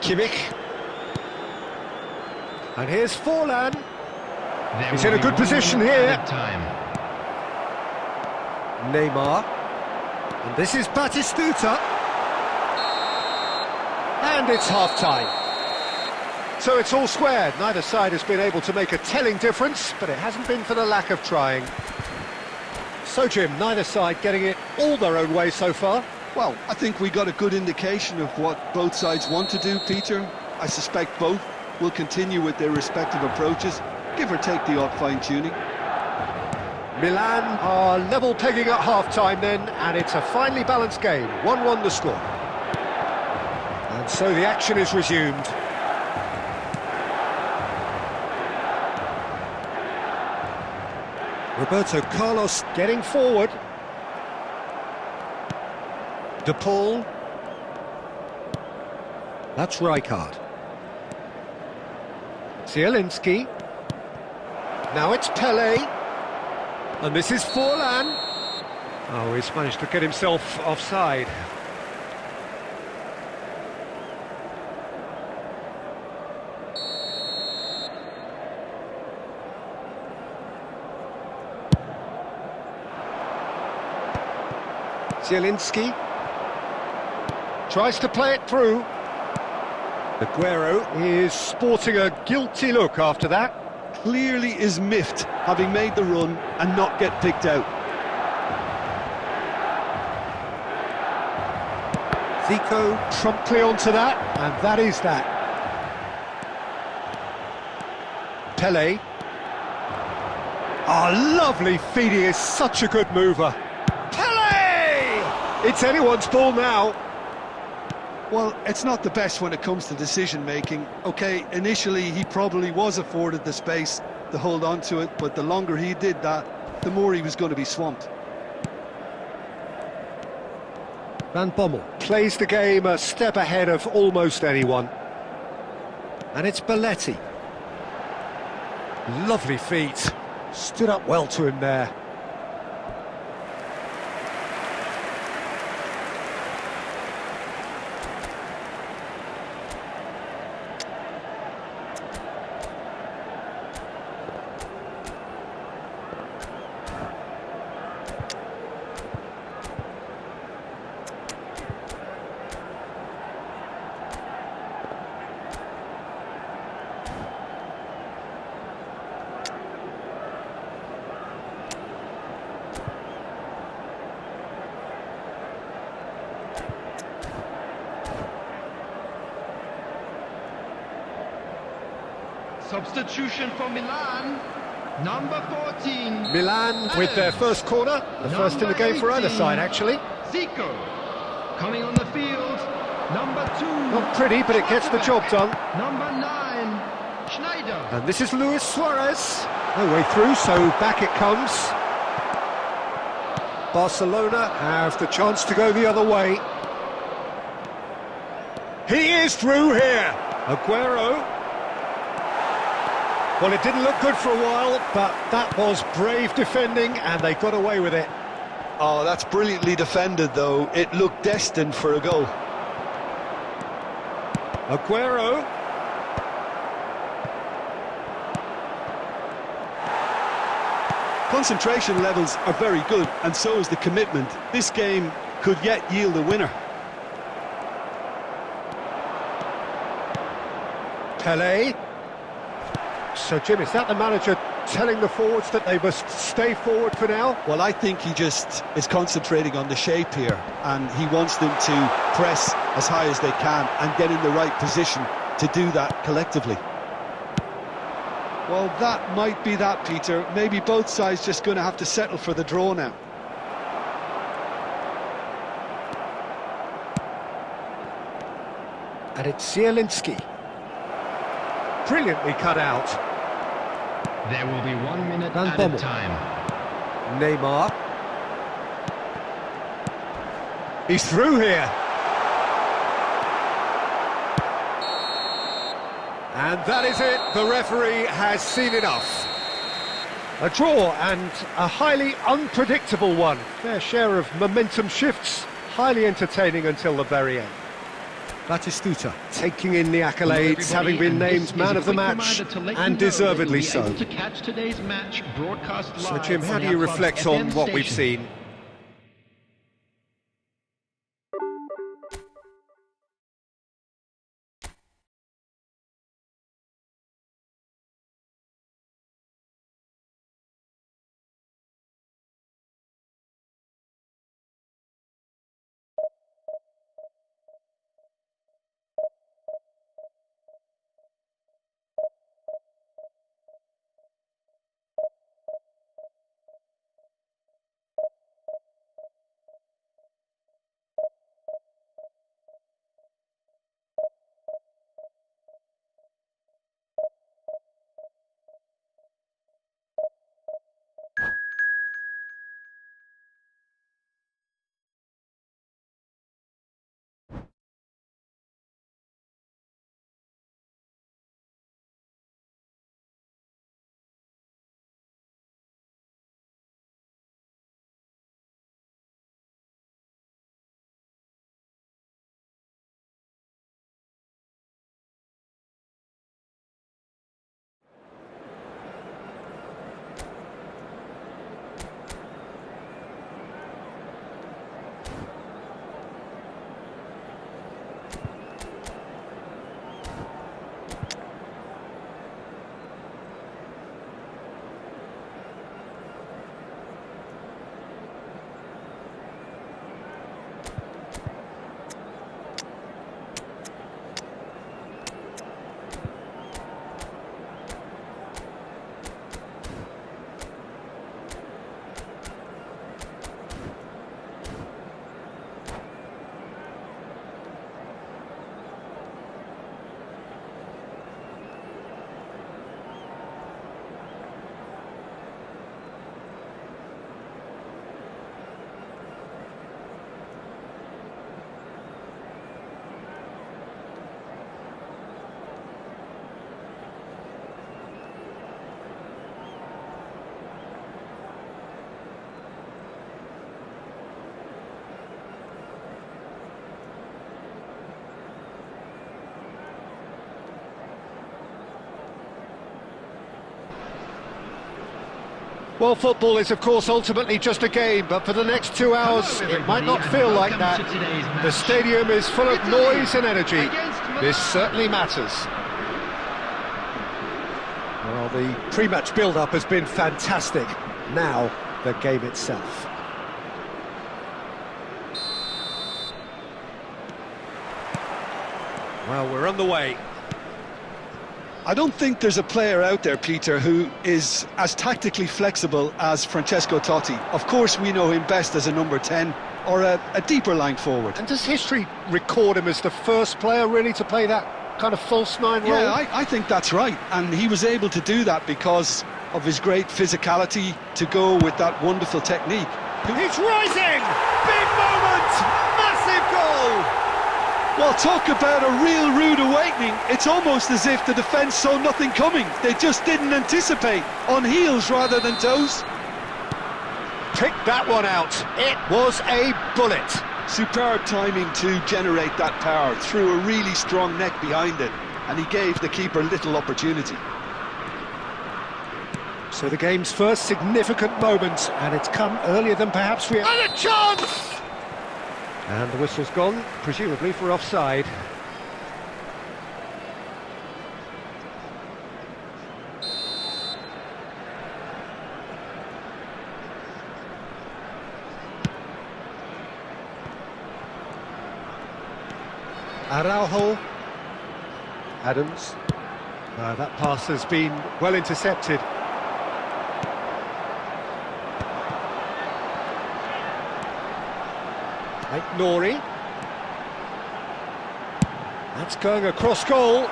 Kimmich. And here's Forlan. There He's will in a be good 1 position minute here. added time. Neymar. And this is Batistuta. And it's half-time. So it's all squared. Neither side has been able to make a telling difference, but it hasn't been for the lack of trying. So, Jim, neither side getting it all their own way so far. Well, I think we got a good indication of what both sides want to do, Peter. I suspect both will continue with their respective approaches, give or take the odd fine-tuning. Milan are level pegging at half-time then, and it's a finely balanced game. 1-1 the score. And so the action is resumed. Roberto Carlos getting forward. De Paul. That's Rijkaard. Zielinski. Now it's Pelé. And this is Forlan. Oh, he's managed to get himself offside. Zielinski tries to play it through. Aguero is sporting a guilty look after that. Clearly is miffed, having made the run and not get picked out. Zico promptly onto that, and that is that. Pele. Oh, lovely feed, he is such a good mover. Pele! It's anyone's ball now. Well, it's not the best when it comes to decision-making. OK, initially he probably was afforded the space to hold on to it, but the longer he did that, the more he was going to be swamped. Van Bommel plays the game a step ahead of almost anyone. And it's Belletti. Lovely feet. Stood up well to him there. Substitution for Milan, number 14. Milan with their first corner, the first in the game for either side, actually. Zico, coming on the field, number 2. Not pretty, but it gets the job done. Number 9, Schneider. And this is Luis Suarez. No way through, so back it comes. Barcelona have the chance to go the other way. He is through here. Aguero. Well, it didn't look good for a while, but that was brave defending, and they got away with it. Oh, that's brilliantly defended, though. It looked destined for a goal. Aguero. Concentration levels are very good, and so is the commitment. This game could yet yield a winner. Pele. So, Jim, is that the manager telling the forwards that they must stay forward for now? Well, I think he just is concentrating on the shape here, and he wants them to press as high as they can and get in the right position to do that collectively. Well, that might be that, Peter. Maybe both sides just going to have to settle for the draw now. And it's Zielinski. Brilliantly cut out. There will be 1 minute Van added Bommel. time. Neymar. He's through here. And that is it. The referee has seen enough. A draw, and a highly unpredictable one. Fair share of momentum shifts. Highly entertaining until the very end. Batistuta taking in the accolades, having been named man of the match, and deservedly so. So, Jim, how do you reflect on what we've seen? Well, football is, of course, ultimately just a game, but for the next 2 hours, it might not feel like that. The stadium is full of noise and energy. This certainly matters. Well, the pre-match build-up has been fantastic. Now, the game itself. Well, we're on the way. I don't think there's a player out there, Peter, who is as tactically flexible as Francesco Totti. Of course, we know him best as a number 10 or a deeper line forward. And does history record him as the first player really to play that kind of false nine role? Yeah, I think that's right. And he was able to do that because of his great physicality to go with that wonderful technique. He's rising! Big moment! Massive goal! Well, talk about a real rude awakening. It's almost as if the defence saw nothing coming. They just didn't anticipate. On heels rather than toes. Pick that one out. It was a bullet. Superb timing to generate that power. Threw a really strong neck behind it. And he gave the keeper little opportunity. So the game's first significant moment, and it's come earlier than perhaps we... And a chance! And the whistle's gone, presumably for offside. Araujo. Adams. That pass has been well intercepted. Nori. That's going across goal.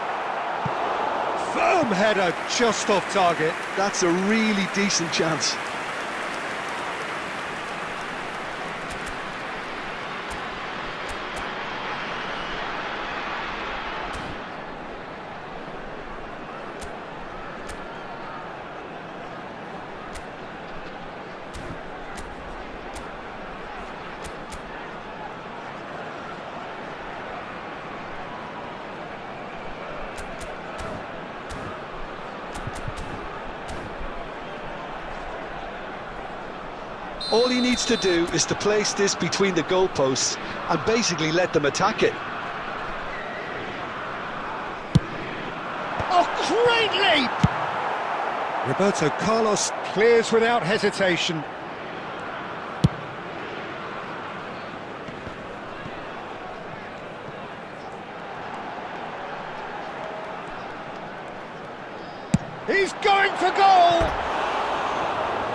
Firm header just off target. That's a really decent chance. All he needs to do is to place this between the goalposts and basically let them attack it. Oh, great leap! Roberto Carlos clears without hesitation. He's going for goal!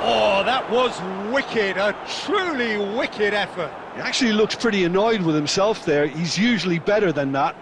Oh, that was wicked, a truly wicked effort. He actually looks pretty annoyed with himself there. He's usually better than that.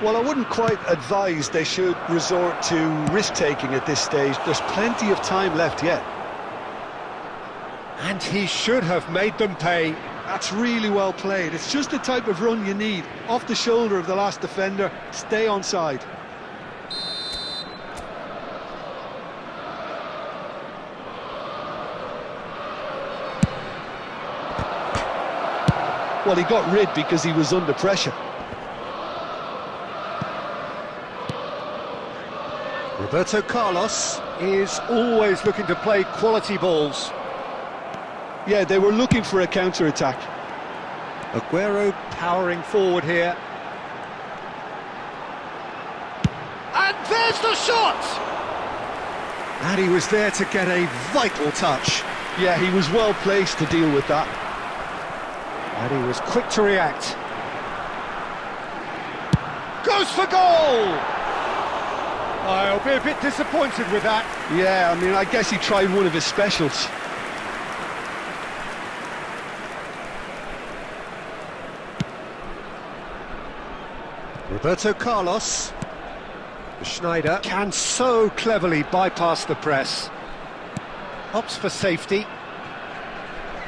Well, I wouldn't quite advise they should resort to risk-taking at this stage. There's plenty of time left yet. And he should have made them pay. That's really well played. It's just the type of run you need. Off the shoulder of the last defender, stay onside. Well, he got rid because he was under pressure. Roberto Carlos is always looking to play quality balls. Yeah, they were looking for a counter-attack. Aguero powering forward here. And there's the shot! And he was there to get a vital touch. Yeah, he was well placed to deal with that. And he was quick to react. Goes for goal! I'll be a bit disappointed with that. Yeah, I mean, I guess he tried one of his specials. Roberto Carlos. Schneider can so cleverly bypass the press. Opts for safety.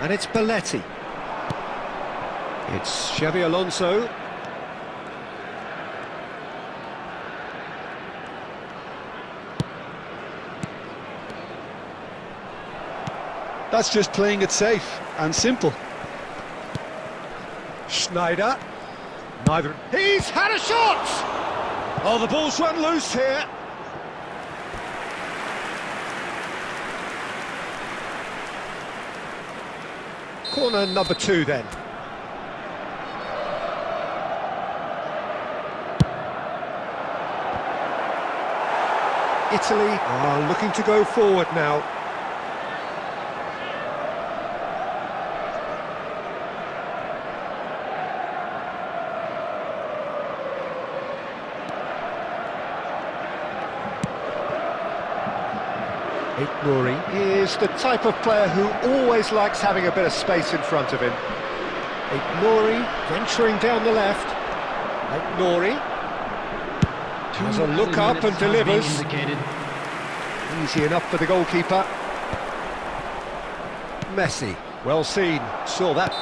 And it's Belletti. It's Xabi Alonso. That's just playing it safe and simple. Schneider. Neither. He's had a shot! Oh, the ball's run loose here. Corner number 2 then. Italy are looking to go forward now. Nouri is the type of player who always likes having a bit of space in front of him. Nouri venturing down the left. Nouri has a look up and delivers. Easy enough for the goalkeeper. Messi, well seen, saw that.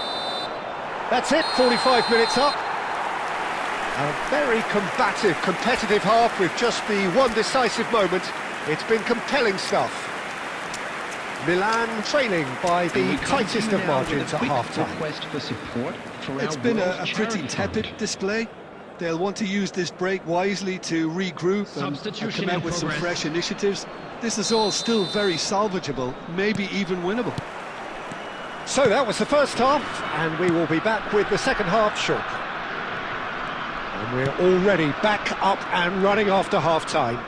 That's it, 45 minutes up. A very combative, competitive half with just the one decisive moment. It's been compelling stuff. Milan trailing by the tightest of margins at half-time. It's been a pretty tepid display. They'll want to use this break wisely to regroup and come out with some fresh initiatives. This is all still very salvageable, maybe even winnable. So that was the first half, and we will be back with the second half shortly. And we're already back up and running after half-time.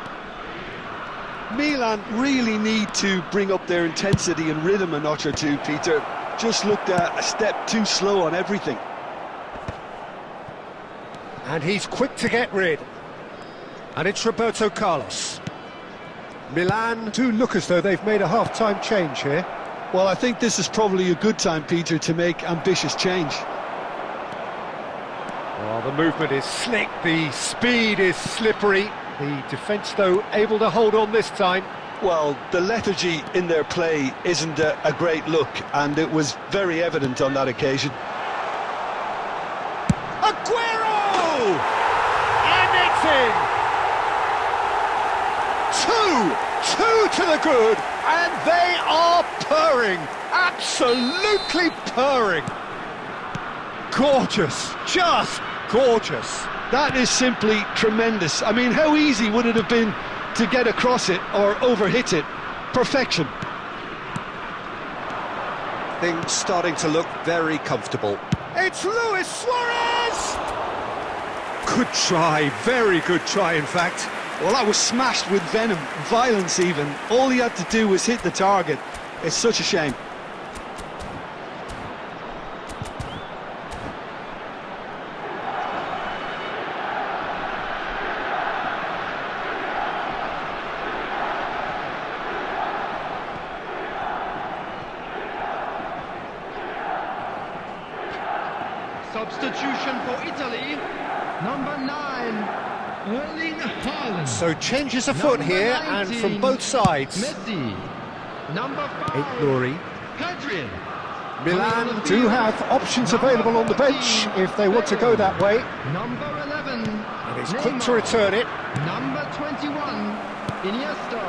Milan really need to bring up their intensity and rhythm a notch or two, Peter. Just looked a step too slow on everything. And he's quick to get rid. And it's Roberto Carlos. Milan do look as though they've made a half-time change here. Well, I think this is probably a good time, Peter, to make ambitious change. Well, the movement is slick, the speed is slippery. The defence, though, able to hold on this time. Well, the lethargy in their play isn't a great look, and it was very evident on that occasion. Aguero! And it's in! Two to the good, and they are purring, absolutely purring. Gorgeous, just gorgeous. That is simply tremendous. I mean, how easy would it have been to get across it or overhit it? Perfection. Things starting to look very comfortable. It's Luis Suarez! Good try, very good try, in fact. Well, that was smashed with venom, violence even. All he had to do was hit the target. It's such a shame. Substitution for Italy, number 9, Erling Haaland. So changes afoot here, 19, and from both sides. Messi, number 5, Nouri. Hadrian. Milan do have options available on the bench if they want to go that way. Number 11, and he's quick to return it. Number 21, Iniesta.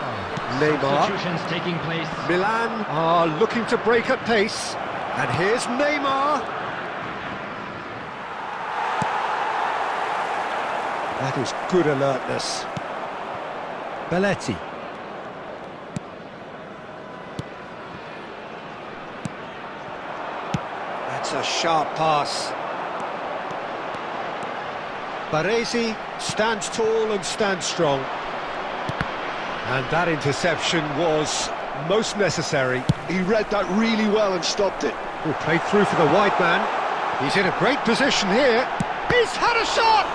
Neymar. Substitutions taking place. Milan are looking to break at pace, and here's Neymar. That is good alertness. Belletti. That's a sharp pass. Baresi stands tall and stands strong. And that interception was most necessary. He read that really well and stopped it. Oh, played through for the wide man. He's in a great position here. He's had a shot!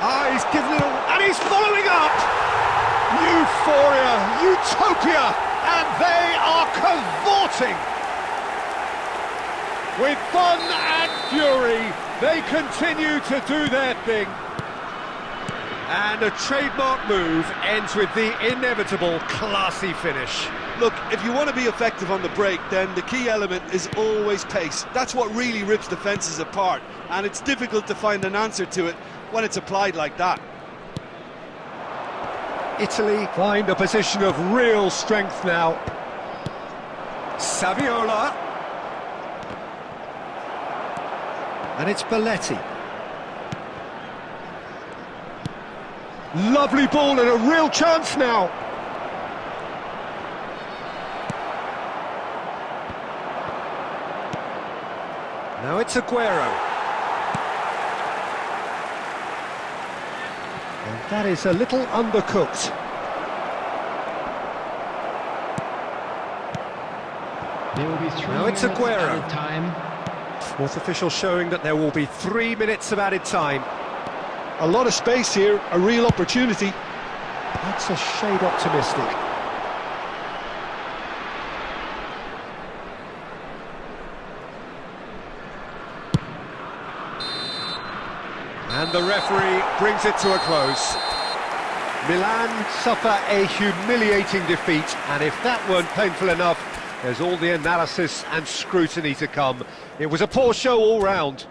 Ah, he's given it all, and he's following up! Euphoria, utopia, and they are cavorting! With fun and fury, they continue to do their thing. And a trademark move ends with the inevitable classy finish. Look, if you want to be effective on the break, then the key element is always pace. That's what really rips defences apart, and it's difficult to find an answer to it when it's applied like that. Italy find a position of real strength now. Saviola. And it's Belletti. Lovely ball and a real chance now. Now it's Aguero. And that is a little undercooked. There will be 3 Now it's minutes Aguero. added time. Fourth official showing that there will be 3 minutes of added time. A lot of space here, a real opportunity. That's a shade optimistic. And the referee brings it to a close. Milan suffer a humiliating defeat, and if that weren't painful enough, there's all the analysis and scrutiny to come. It was a poor show all round.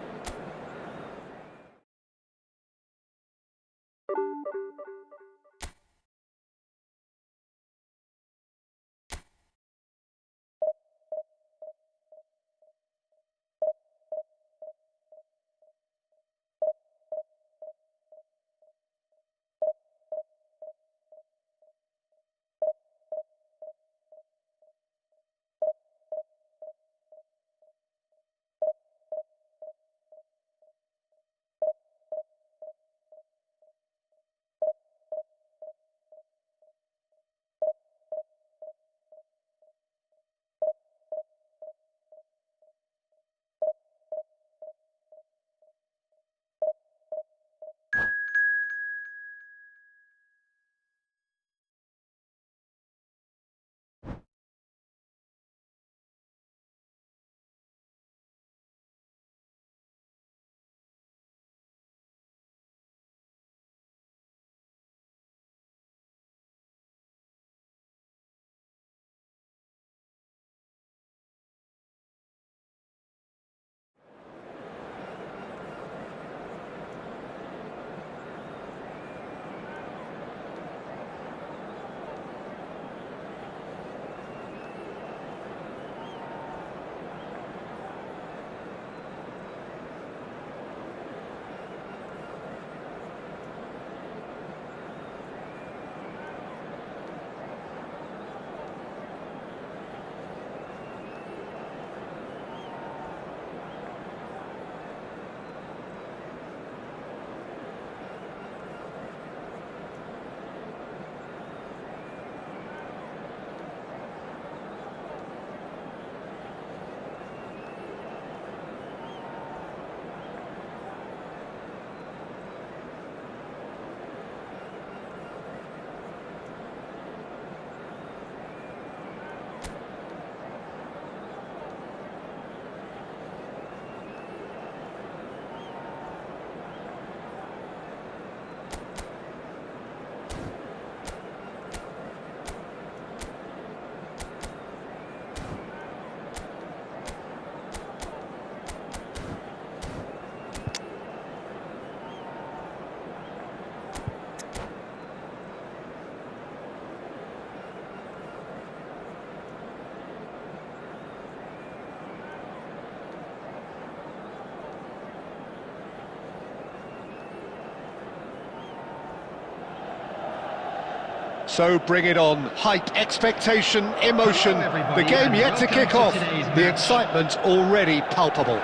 So bring it on. Hype, expectation, emotion. The game yet to kick off. The excitement already palpable.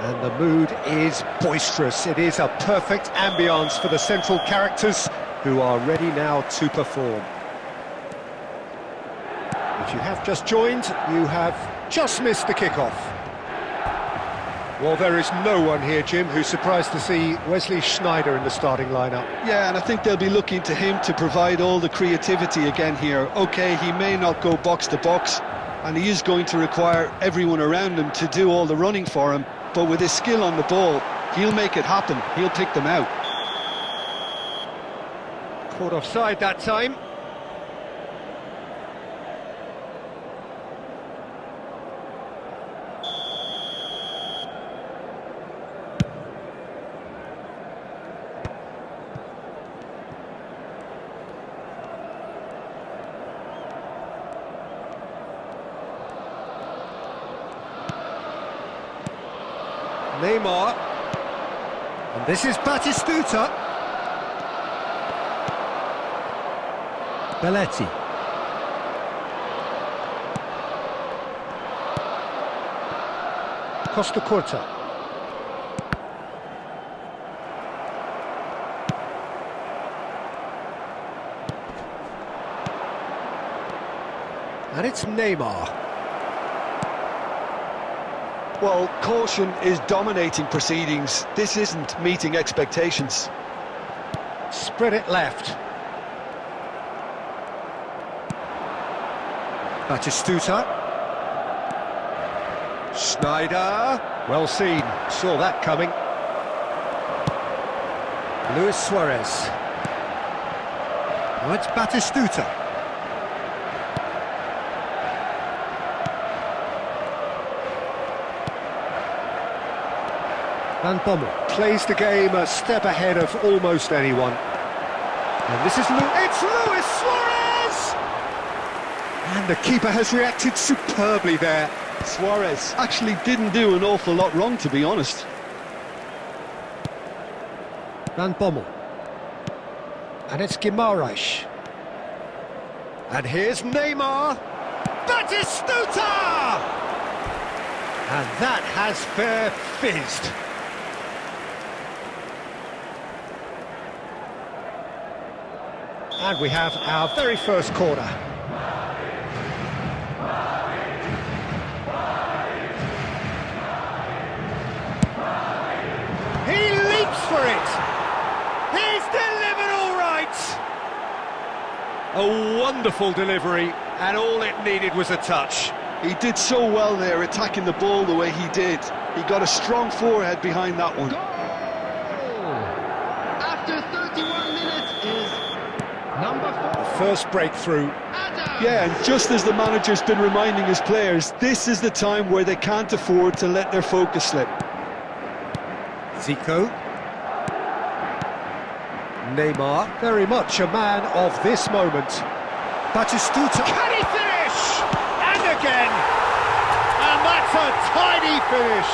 And the mood is boisterous. It is a perfect ambience for the central characters who are ready now to perform. If you have just joined, you have just missed the kickoff. Well, there is no one here, Jim, who's surprised to see Wesley Sneijder in the starting lineup. Yeah, and I think they'll be looking to him to provide all the creativity again here. OK, he may not go box to box, and he is going to require everyone around him to do all the running for him, but with his skill on the ball, he'll make it happen. He'll pick them out. Caught offside that time. Neymar. And this is Batistuta. Belletti. Costa Curta. And it's Neymar. Well, caution is dominating proceedings. This isn't meeting expectations. Spread it left. Batistuta. Schneider. Well seen. Saw that coming. Luis Suarez. Now it's Batistuta. Van Bommel plays the game a step ahead of almost anyone. And this is it's Luis Suarez! And the keeper has reacted superbly there. Suarez actually didn't do an awful lot wrong, to be honest. Van Bommel. And it's Guimaraes. And here's Neymar. Batistuta! And that has fair fizzed. And we have our very first corner. He leaps for it! He's delivered all right! A wonderful delivery, and all it needed was a touch. He did so well there, attacking the ball the way he did. He got a strong forehead behind that one. Goal! After 31 minutes is number 4. First breakthrough. Yeah, and just as the manager's been reminding his players, this is the time where they can't afford to let their focus slip. Zico. Neymar, very much a man of this moment. Batistuta. Can he finish? And again! And that's a tidy finish.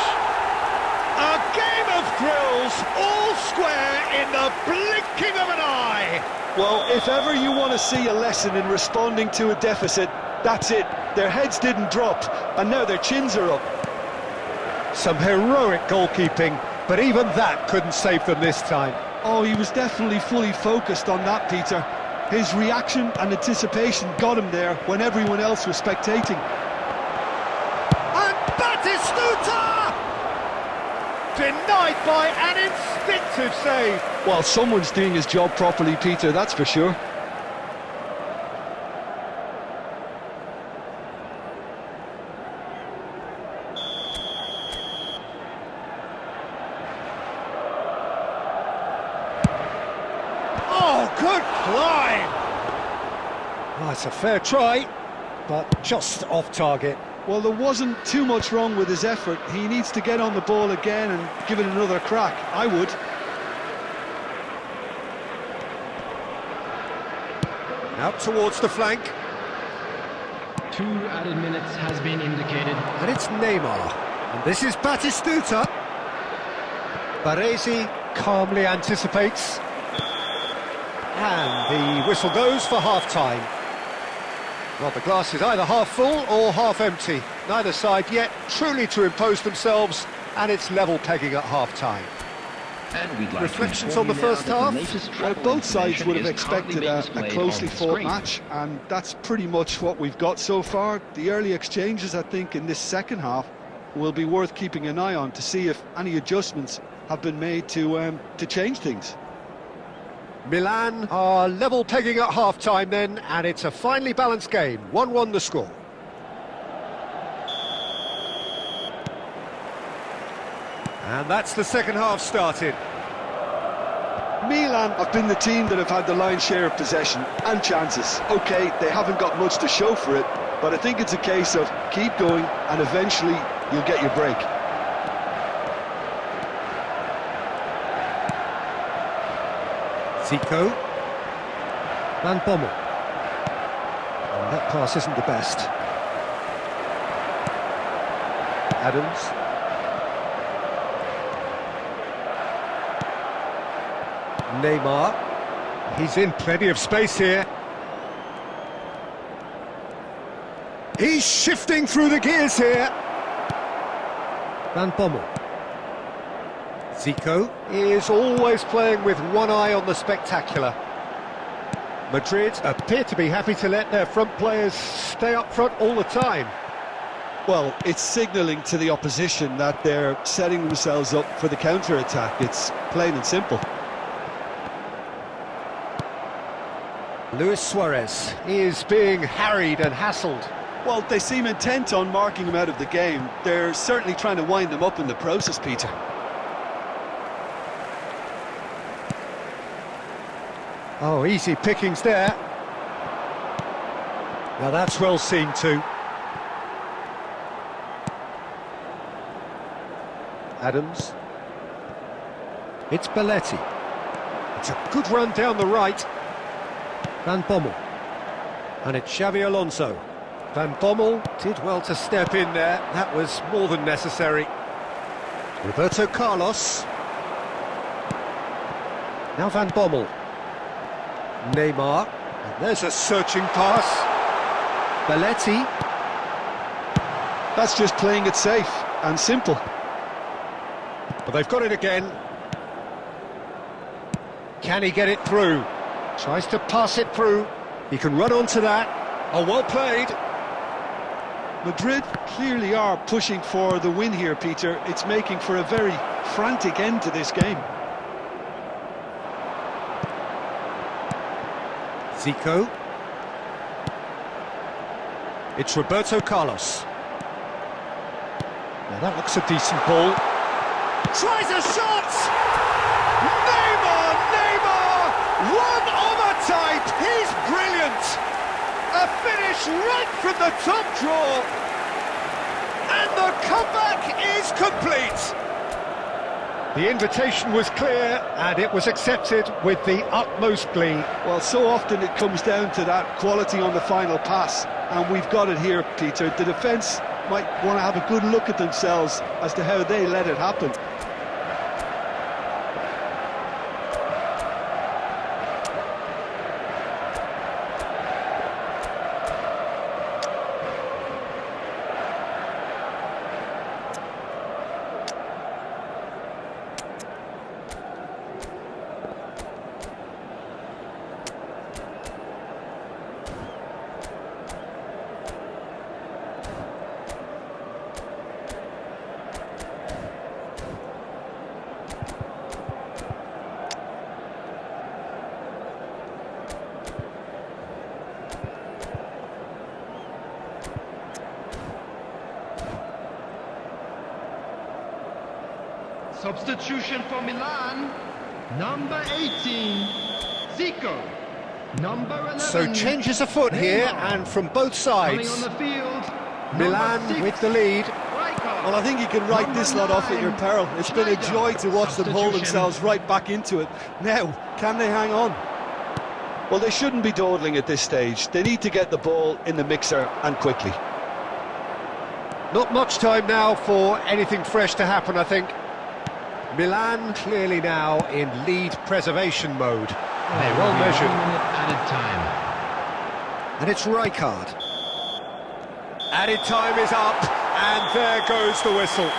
A game of thrills, all square in the blinking of an eye. Well, if ever you want to see a lesson in responding to a deficit, that's it. Their heads didn't drop, and now their chins are up. Some heroic goalkeeping, but even that couldn't save them this time. Oh, he was definitely fully focused on that, Peter. His reaction and anticipation got him there when everyone else was spectating. And Batistuta! Denied by an instinctive save. Well, someone's doing his job properly, Peter, that's for sure. Oh, good climb! Oh, it's a fair try, but just off target. Well, there wasn't too much wrong with his effort. He needs to get on the ball again and give it another crack. I would. Out towards the flank. 2 added minutes has been indicated. And it's Neymar. And this is Batistuta. Baresi calmly anticipates. And the whistle goes for half-time. Well, the glass is either half full or half empty. Neither side yet truly to impose themselves, and it's level pegging at half-time. Reflections on the first half? Well, both sides would have expected a closely fought match, and that's pretty much what we've got so far. The early exchanges, I think, in this second half will be worth keeping an eye on to see if any adjustments have been made to change things. Milan are level pegging at half-time then, and it's a finely balanced game. 1-1 the score. And that's the second half started. Milan have been the team that have had the lion's share of possession and chances. OK, they haven't got much to show for it, but I think it's a case of keep going and eventually you'll get your break. Zico. Van Bommel. And that pass isn't the best. Adams. Neymar. He's in plenty of space here. He's shifting through the gears here. Van Bommel. Zico is always playing with one eye on the spectacular. Madrid appear to be happy to let their front players stay up front all the time. Well, it's signalling to the opposition that they're setting themselves up for the counter-attack. It's plain and simple. Luis Suarez is being harried and hassled. Well, they seem intent on marking him out of the game. They're certainly trying to wind him up in the process, Peter. Oh, easy pickings there. Now that's well seen too. Adams. It's Belletti. It's a good run down the right. Van Bommel. And it's Xavi Alonso. Van Bommel did well to step in there. That was more than necessary. Roberto Carlos. Now Van Bommel. Neymar. And there's a searching pass. Belletti. That's just playing it safe and simple. But they've got it again. Can he get it through? Tries to pass it through. He can run onto that. Oh, well played. Madrid clearly are pushing for the win here, Peter. It's making for a very frantic end to this game. Zico. It's Roberto Carlos. Now that looks a decent ball. Tries a shot! Neymar! One of a type! He's brilliant! A finish right from the top draw! And the comeback is complete! The invitation was clear, and it was accepted with the utmost glee. Well, so often it comes down to that quality on the final pass, and we've got it here, Peter. The defence might want to have a good look at themselves as to how they let it happen. Substitution for Milan, number 18, Zico. Number 11. So changes afoot here, and from both Coming sides. on the field, Milan number 6, with the lead. Rijkaard. Well, I think you can write Number this lot off at your 9, peril. It's been a Schneider. joy to watch them hold Substitution. themselves right back into it. Now, can they hang on? Well, they shouldn't be dawdling at this stage. They need to get the ball in the mixer, and quickly. Not much time now for anything fresh to happen, I think. Milan clearly now in lead preservation mode. There Well will be a measured. 1-minute added time. And it's Rijkaard. Added time is up, and there goes the whistle.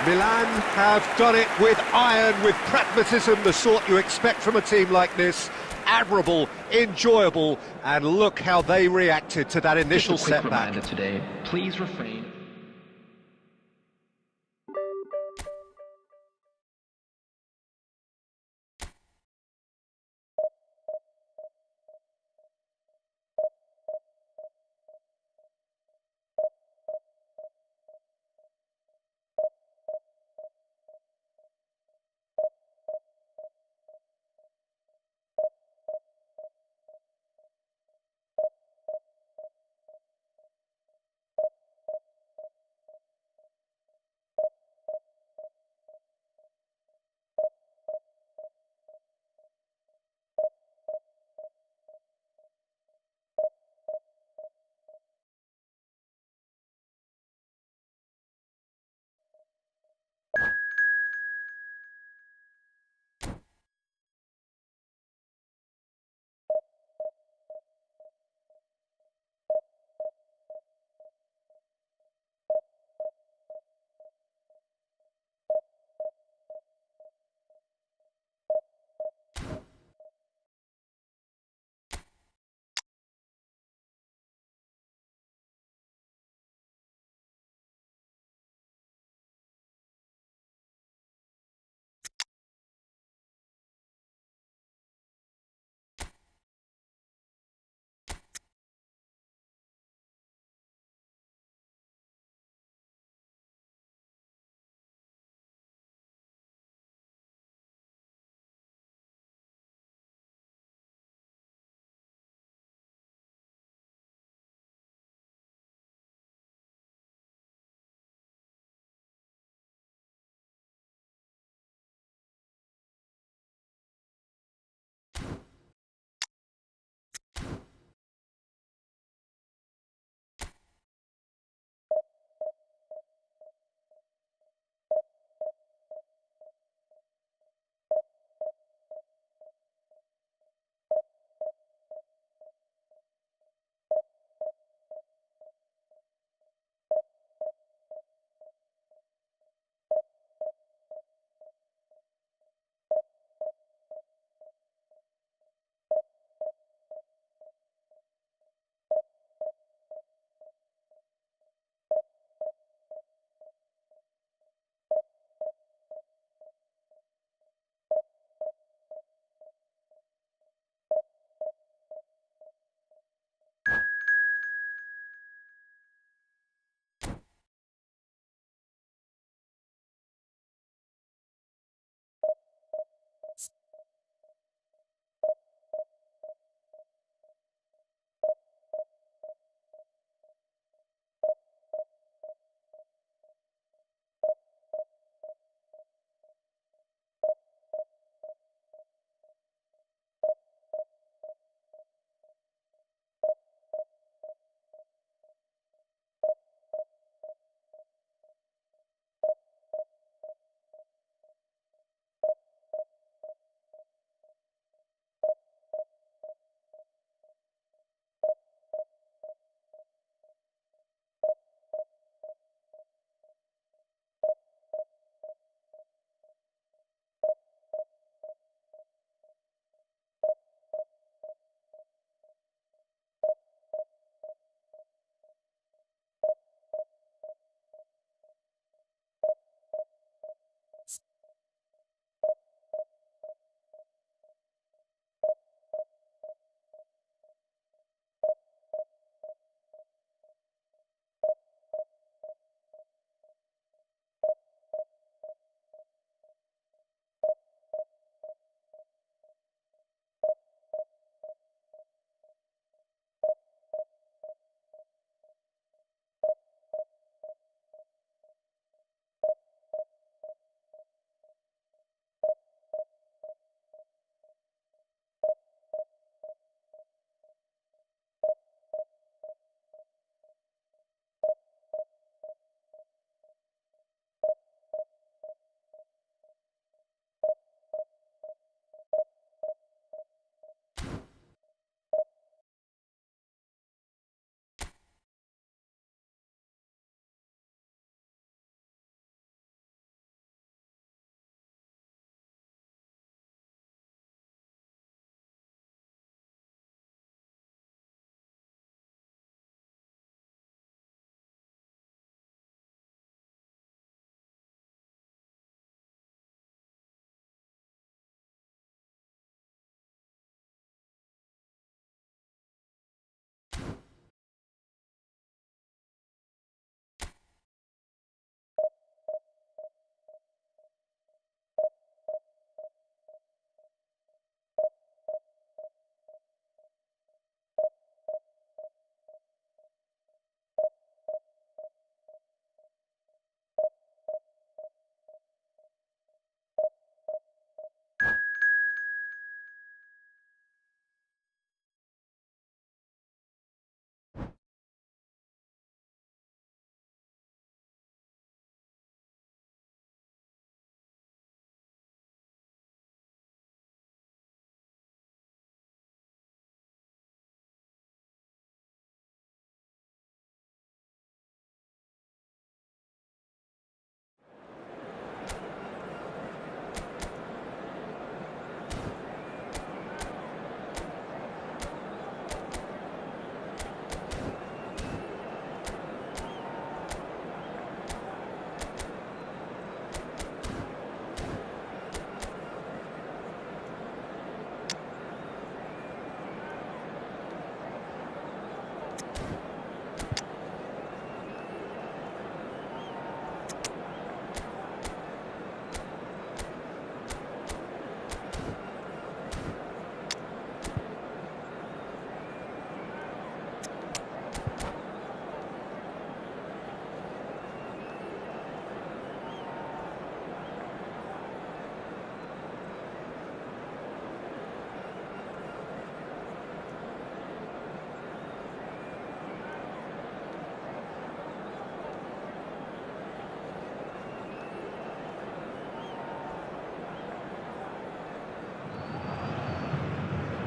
Milan have done it with iron, with pragmatism, the sort you expect from a team like this. Admirable, enjoyable, and look how they reacted to that initial Just a quick setback. reminder today, please refrain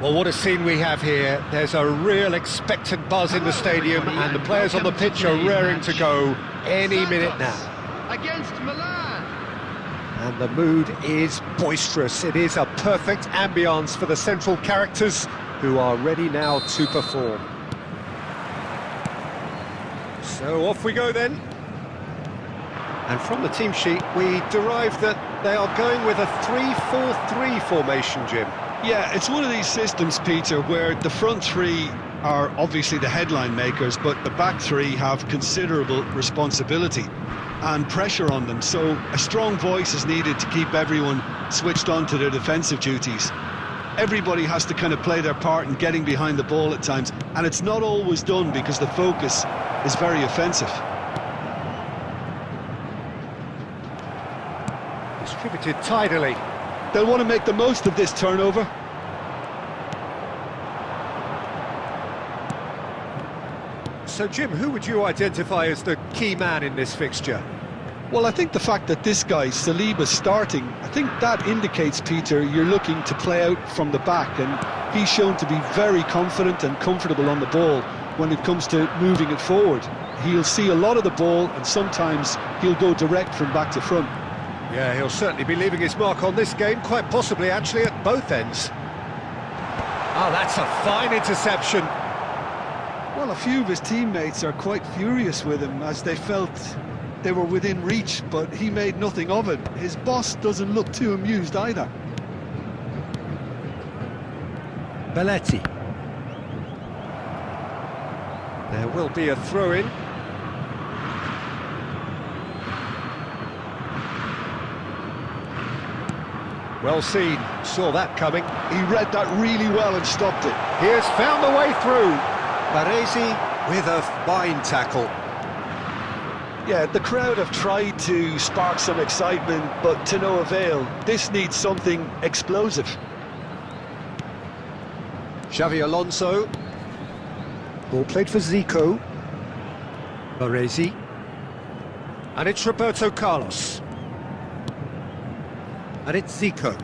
Well, what a scene we have here. There's a real expectant buzz in the stadium, and the players on the pitch are raring to go any minute now. Against Milan. And the mood is boisterous. It is a perfect ambience for the central characters, who are ready now to perform. So off we go then. And from the team sheet, we derive that they are going with a 3-4-3 formation, Jim. Yeah, it's one of these systems, Peter, where the front three are obviously the headline makers, but the back three have considerable responsibility and pressure on them. So a strong voice is needed to keep everyone switched on to their defensive duties. Everybody has to kind of play their part in getting behind the ball at times, and it's not always done because the focus is very offensive. Distributed tidily. They'll want to make the most of this turnover. So, Jim, who would you identify as the key man in this fixture? Well, I think the fact that this guy, Saliba's starting, I think that indicates, Peter, you're looking to play out from the back, and he's shown to be very confident and comfortable on the ball when it comes to moving it forward. He'll see a lot of the ball, and sometimes he'll go direct from back to front. Yeah, he'll certainly be leaving his mark on this game, quite possibly actually at both ends. Oh, that's a fine interception. Well, a few of his teammates are quite furious with him as they felt they were within reach, but he made nothing of it. His boss doesn't look too amused either. Belletti. There will be a throw-in. Well seen, saw that coming. He read that really well and stopped it. He has found the way through. Baresi with a fine tackle. Yeah, the crowd have tried to spark some excitement, but to no avail. This needs something explosive. Xavi Alonso. Ball played for Zico. Baresi. And it's Roberto Carlos. And it's Zico.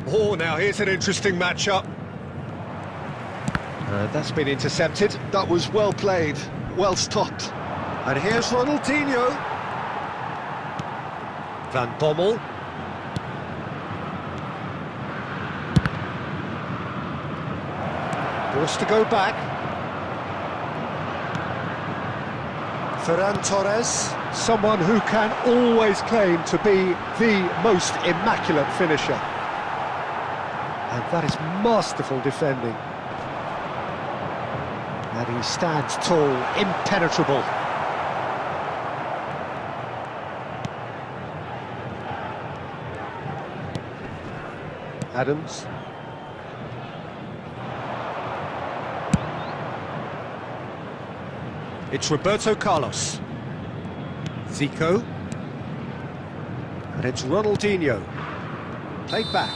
Oh, now here's an interesting matchup. That's been intercepted. That was well played, well stopped. And here's Ronaldinho. Van Bommel. Forced to go back. Ferran Torres, someone who can always claim to be the most immaculate finisher. And that is masterful defending. And he stands tall, impenetrable. Adams. It's Roberto Carlos. Zico. And it's Ronaldinho. Played back.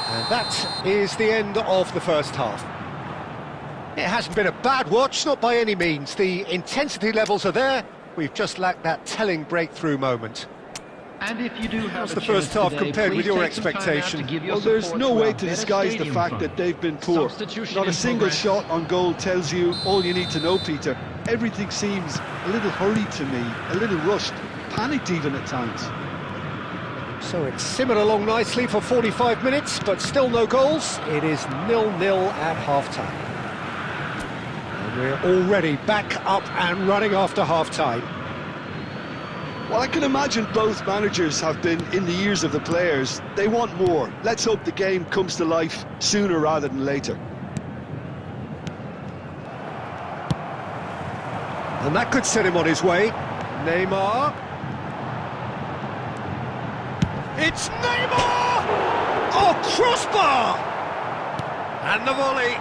And that is the end of the first half. It hasn't been a bad watch, not by any means. The intensity levels are there. We've just lacked that telling breakthrough moment. And if you do have How's the first half today, compared with please your take some time out to expectation? give your Well, there's support no to way our to better disguise the stadium fact front. that they've been poor. Substitution Not a in single progress. shot on goal tells you all you need to know, Peter. Everything seems a little hurried to me, a little rushed, panicked even at times. So it's simmered along nicely for 45 minutes, but still no goals. It is 0-0 at half-time. And we're already back up and running after half-time. Well, I can imagine both managers have been in the ears of the players. They want more. Let's hope the game comes to life sooner rather than later. And that could set him on his way. Neymar. It's Neymar! Oh, crossbar! And the volley.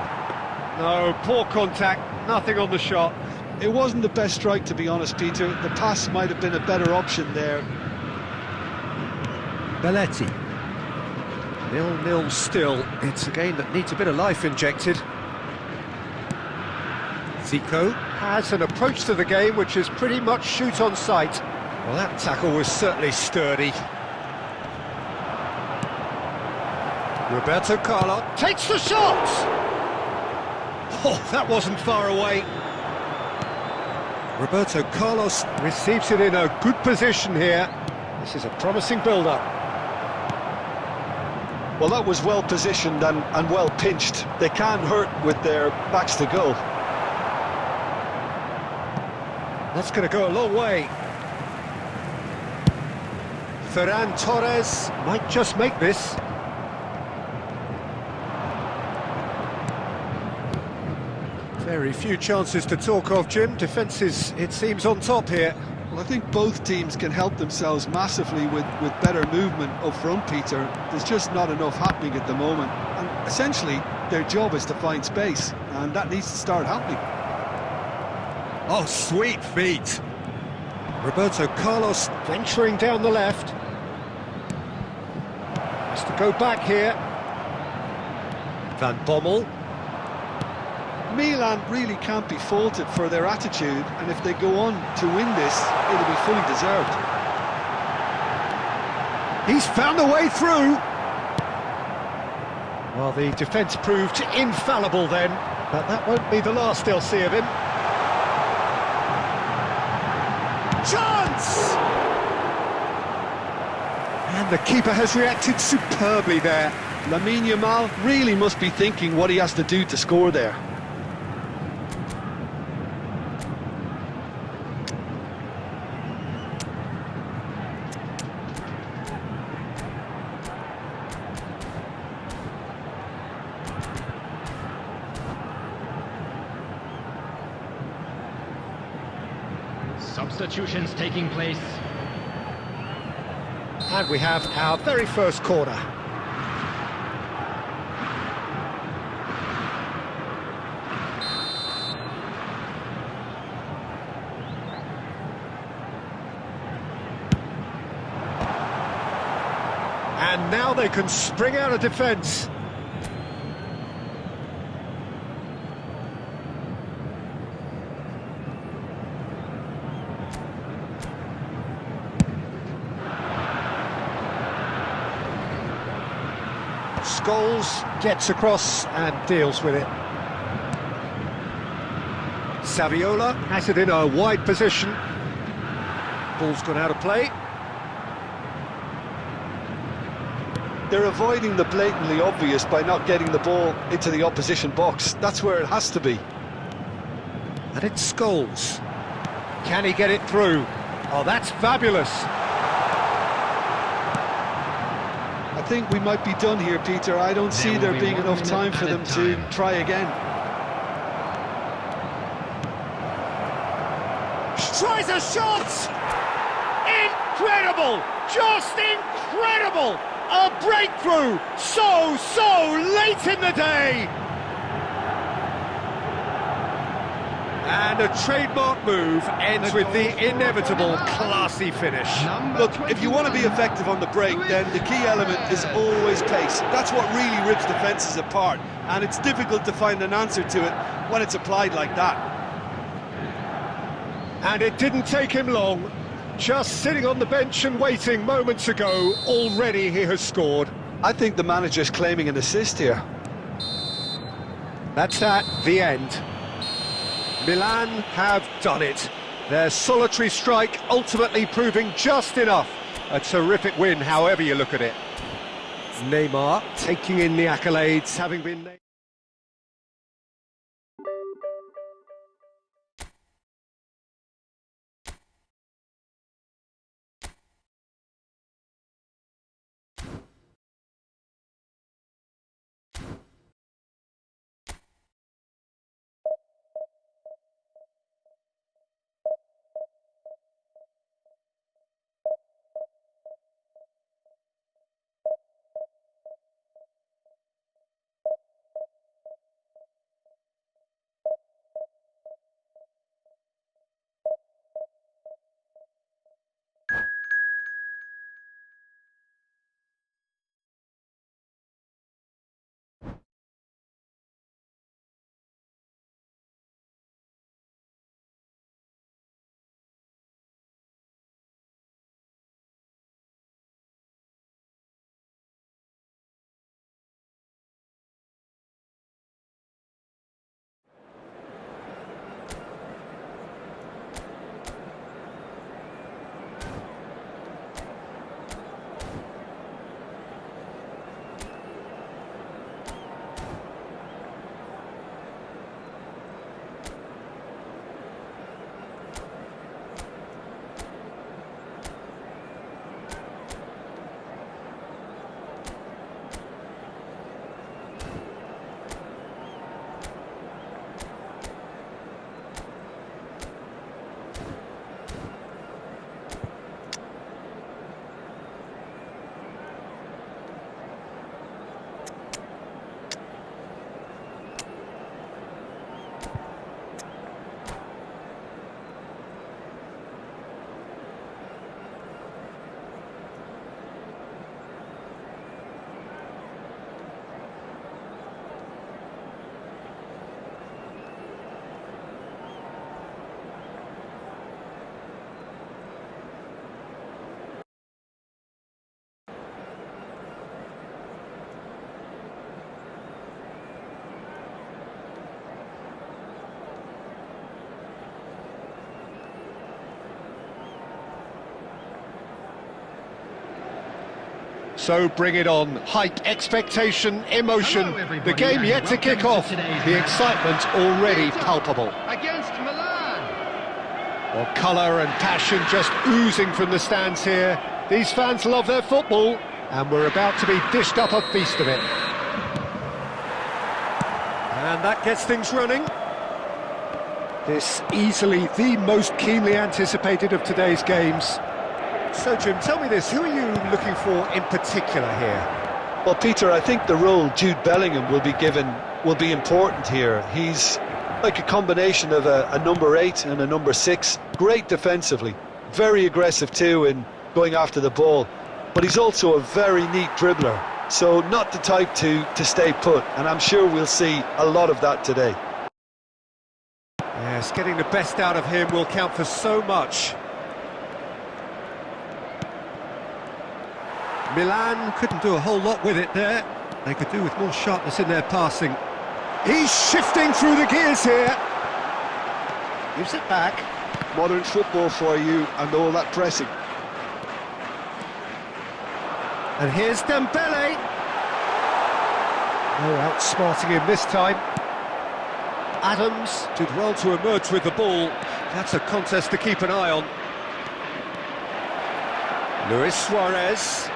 No, poor contact, nothing on the shot. It wasn't the best strike, to be honest, Peter. The pass might have been a better option there. Belletti. 0-0 still. It's a game that needs a bit of life injected. Zico has an approach to the game which is pretty much shoot on sight. Well, that tackle was certainly sturdy. Roberto Carlos takes the shot! Oh, that wasn't far away. Roberto Carlos receives it in a good position here. This is a promising build-up. Well, that was well positioned and well pinched. They can't hurt with their backs to goal. That's going to go a long way. Ferran Torres might just make this. Very few chances to talk of, Jim. Defence is, it seems, on top here. Well, I think both teams can help themselves massively with better movement up front, Peter. There's just not enough happening at the moment. And essentially, their job is to find space, and that needs to start happening. Oh, sweet feet. Roberto Carlos venturing down the left. Has to go back here. Van Bommel. Milan really can't be faulted for their attitude, and if they go on to win this, it'll be fully deserved. He's found a way through. Well, the defence proved infallible then, but that won't be the last they'll see of him. Chance! And the keeper has reacted superbly there. Lamine Yamal really must be thinking what he has to do to score there. Substitutions taking place. And we have our very first corner. And now they can spring out of defence. Scholes gets across and deals with it. Saviola has it in a wide position. Ball's gone out of play. They're avoiding the blatantly obvious by not getting the ball into the opposition box. That's where it has to be. And it's Scholes. Can he get it through? Oh, that's fabulous. I think we might be done here, Peter. I don't see there being enough time for them to try again. Tries a shot! Incredible! Just incredible! A breakthrough! So late in the day! And a trademark move ends with the inevitable classy finish. Look, if you want to be effective on the break, then the key element is always pace. That's what really rips defences apart, and it's difficult to find an answer to it when it's applied like that. And it didn't take him long. Just sitting on the bench and waiting moments ago, already he has scored. I think the manager's claiming an assist here. That's at the end. Milan have done it. Their solitary strike ultimately proving just enough. A terrific win, however you look at it. Neymar taking in the accolades, having been named. So bring it on. Hype, expectation, emotion. Hello, everybody, The game and yet to welcome kick to off. today's The match. excitement already palpable. Against Milan. Well, colour and passion just oozing from the stands here. These fans love their football, and we're about to be dished up a feast of it. And that gets things running. This easily the most keenly anticipated of today's games. So, Jim, tell me this, who are you looking for in particular here? Well, Peter, I think the role Jude Bellingham will be given will be important here. He's like a combination of a number 8 and a number 6. Great defensively, very aggressive too in going after the ball. But he's also a very neat dribbler, so not the type to stay put. And I'm sure we'll see a lot of that today. Yes, getting the best out of him will count for so much. Milan couldn't do a whole lot with it there. They could do with more sharpness in their passing. He's shifting through the gears here. Gives it back. Modern football for you and all that pressing. And here's Dembele. No outsmarting him this time. Adams did well to emerge with the ball. That's a contest to keep an eye on. Luis Suarez.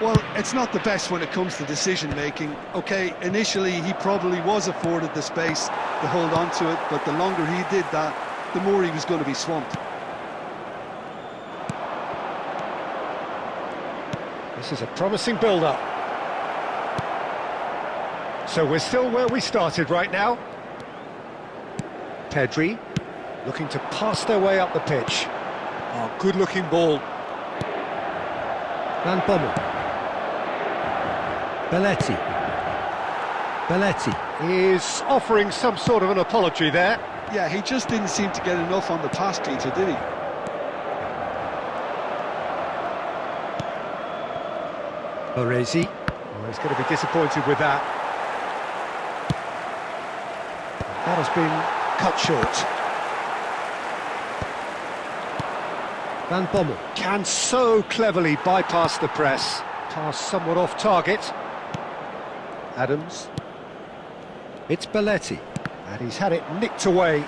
Well, it's not the best when it comes to decision-making. Okay, initially he probably was afforded the space to hold on to it, but the longer he did that, the more he was going to be swamped. This is a promising build-up. So we're still where we started right now. Pedri looking to pass their way up the pitch. Oh, good-looking ball. Van Bommel. Belletti. Belletti is offering some sort of an apology there. Yeah, he just didn't seem to get enough on the pass, Peter, did he? Baresi. Oh, he's going to be disappointed with that. That has been cut short. Van Bommel can so cleverly bypass the press. Pass somewhat off target. Adams. It's Belletti. And he's had it nicked away.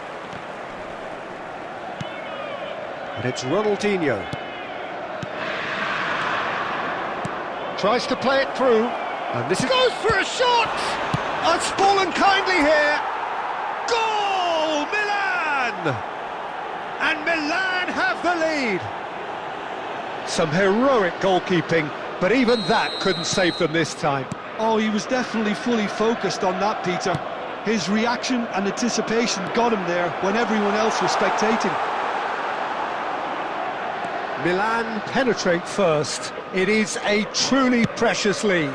And it's Ronaldinho. Tries to play it through. And this is... goes for a shot! It's fallen kindly here. Goal! Milan! And Milan have the lead. Some heroic goalkeeping, but even that couldn't save them this time. Oh, he was definitely fully focused on that, Peter. His reaction and anticipation got him there when everyone else was spectating. Milan penetrate first. It is a truly precious lead.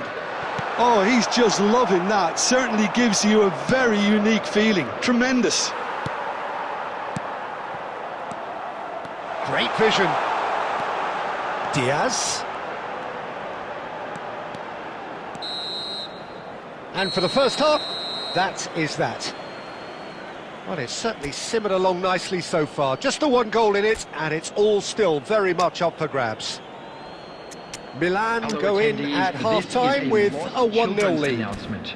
Oh, he's just loving that. Certainly gives you a very unique feeling. Tremendous. Great vision. Diaz. And for the first half, that is that. Well, it's certainly simmered along nicely so far. Just the one goal in it, and it's all still very much up for grabs. Milan Hello, go in attendees. at This half-time is with Lost a 1-0 Children's lead. announcement.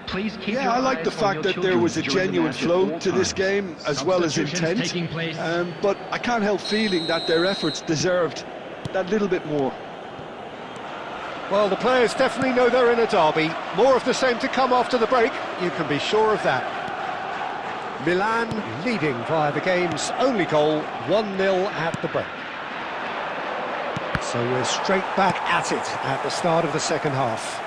Please keep Yeah, your I like the eyes on fact your that there children was a during the genuine match at flow all to this times. game, as well as Substitutions intent. taking place. But I can't help feeling that their efforts deserved that little bit more. Well, the players definitely know they're in a derby. More of the same to come after the break, you can be sure of that. Milan leading via the game's only goal, 1-0 at the break. So we're straight back at it at the start of the second half.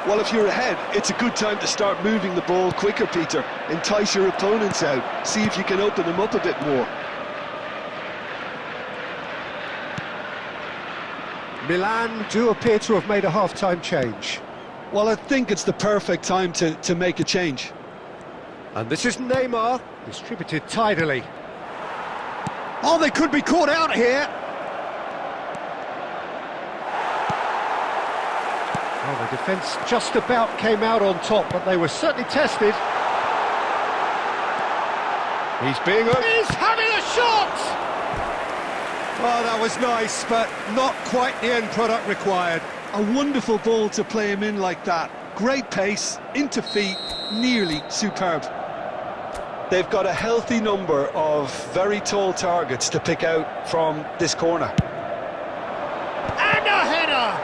Well, if you're ahead, it's a good time to start moving the ball quicker, Peter. Entice your opponents out. See if you can open them up a bit more. Milan do appear to have made a half-time change. Well, I think it's the perfect time to make a change. And this is Neymar, distributed tidily. Oh, they could be caught out here. Well, the defence just about came out on top, but they were certainly tested. He's having a shot! Oh, that was nice, but not quite the end product required. A wonderful ball to play him in like that. Great pace, into feet, nearly superb. They've got a healthy number of very tall targets to pick out from this corner. And a header!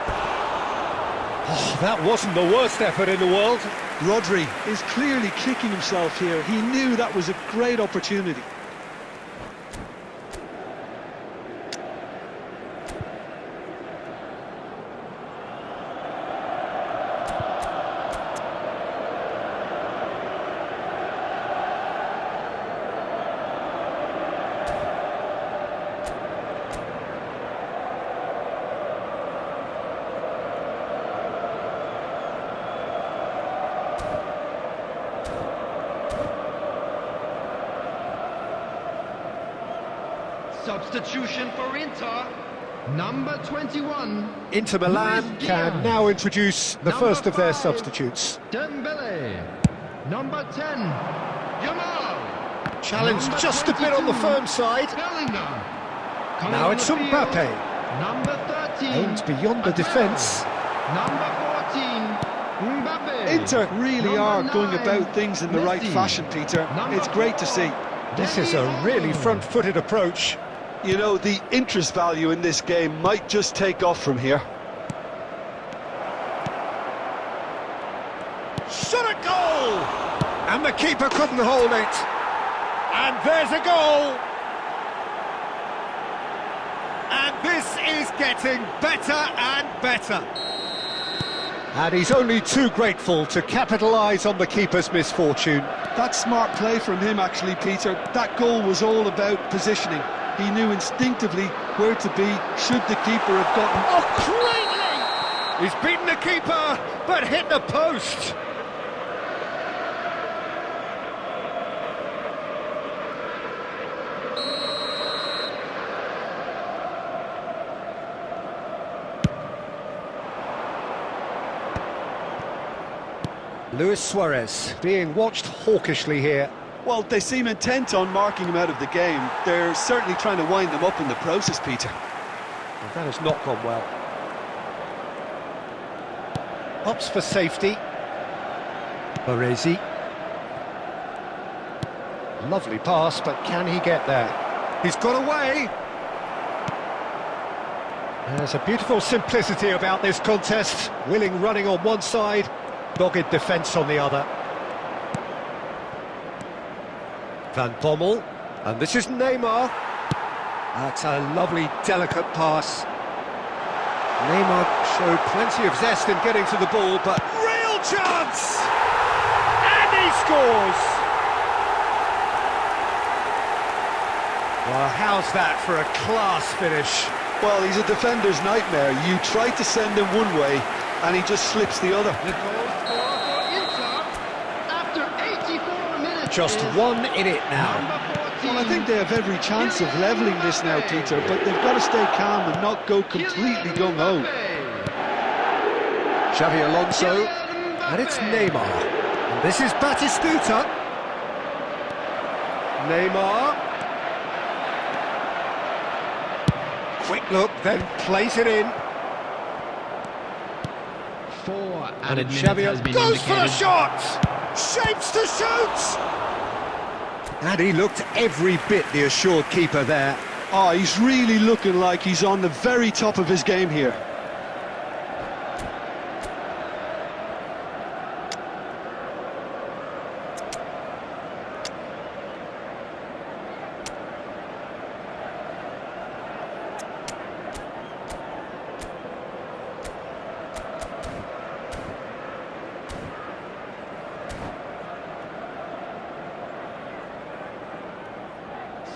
Oh, that wasn't the worst effort in the world. Rodri is clearly kicking himself here. He knew that was a great opportunity. Substitution for Inter, number 21. Inter Milan Luis can Diaz. now introduce the Number first of their 5, substitutes. Dembele. Number 10, Yamal. Challenged Number just a bit on the 22, firm side. Bellingham. Coming Now on it's the field, Mbappe. Number 13, Aimed beyond the Aguero. defence. Number 14, Mbappe. Inter really Number are going 9, about things in the right Messi. fashion, Peter. Number It's great to 4, see. This is a really front-footed approach. You know, the interest value in this game might just take off from here. Shot a goal! And the keeper couldn't hold it. And there's a goal! And this is getting better and better. And he's only too grateful to capitalise on the keeper's misfortune. That's smart play from him, actually, Peter. That goal was all about positioning. He knew instinctively where to be should the keeper have gotten... Oh, greatly! He's beaten the keeper, but hit the post. Luis Suarez being watched hawkishly here. Well, they seem intent on marking him out of the game. They're certainly trying to wind him up in the process, Peter. Well, that has not gone well. Opts for safety. Baresi. Lovely pass, but can he get there? He's got away! There's a beautiful simplicity about this contest. Willing running on one side, dogged defence on the other. Van Bommel, and this is Neymar. That's a lovely, delicate pass. Neymar showed plenty of zest in getting to the ball, but real chance! And he scores! Well, how's that for a class finish? Well, he's a defender's nightmare. You try to send him one way, and he just slips the other. The goal scorer for Inter after 84 minutes. Just is one in it now. number 14. Well, I think they have every chance of levelling this now, Peter, but they've got to stay calm and not go completely gung-ho. Xavi Alonso, and it's Neymar. And this is Batistuta. Neymar. Quick look, then plays it in. 4 And added minutes Xavi has been goes for the indicated. shot! Shapes to shoot! And he looked every bit the assured keeper there. Oh, he's really looking like he's on the very top of his game here.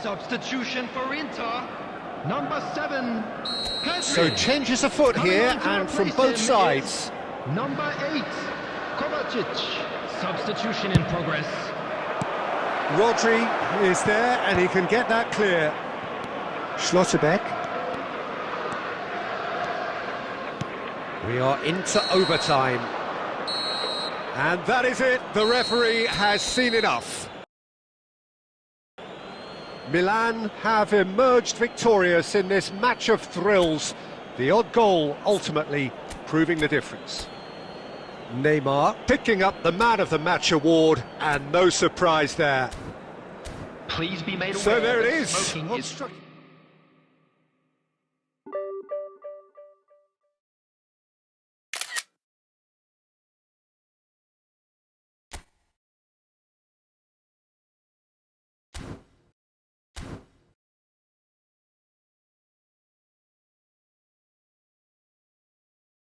Substitution for Inter, number 7. Pedri. So changes afoot Coming here, on to and from replace both him sides. is number 8, Kovacic. Substitution in progress. Rodri is there, and he can get that clear. Schlotterbeck. We are into overtime. And that is it. The referee has seen enough. Milan have emerged victorious in this match of thrills. The odd goal ultimately proving the difference. Neymar picking up the Man of the Match award, and no surprise there. Please be made aware So there it that is. smoking is Obstruct-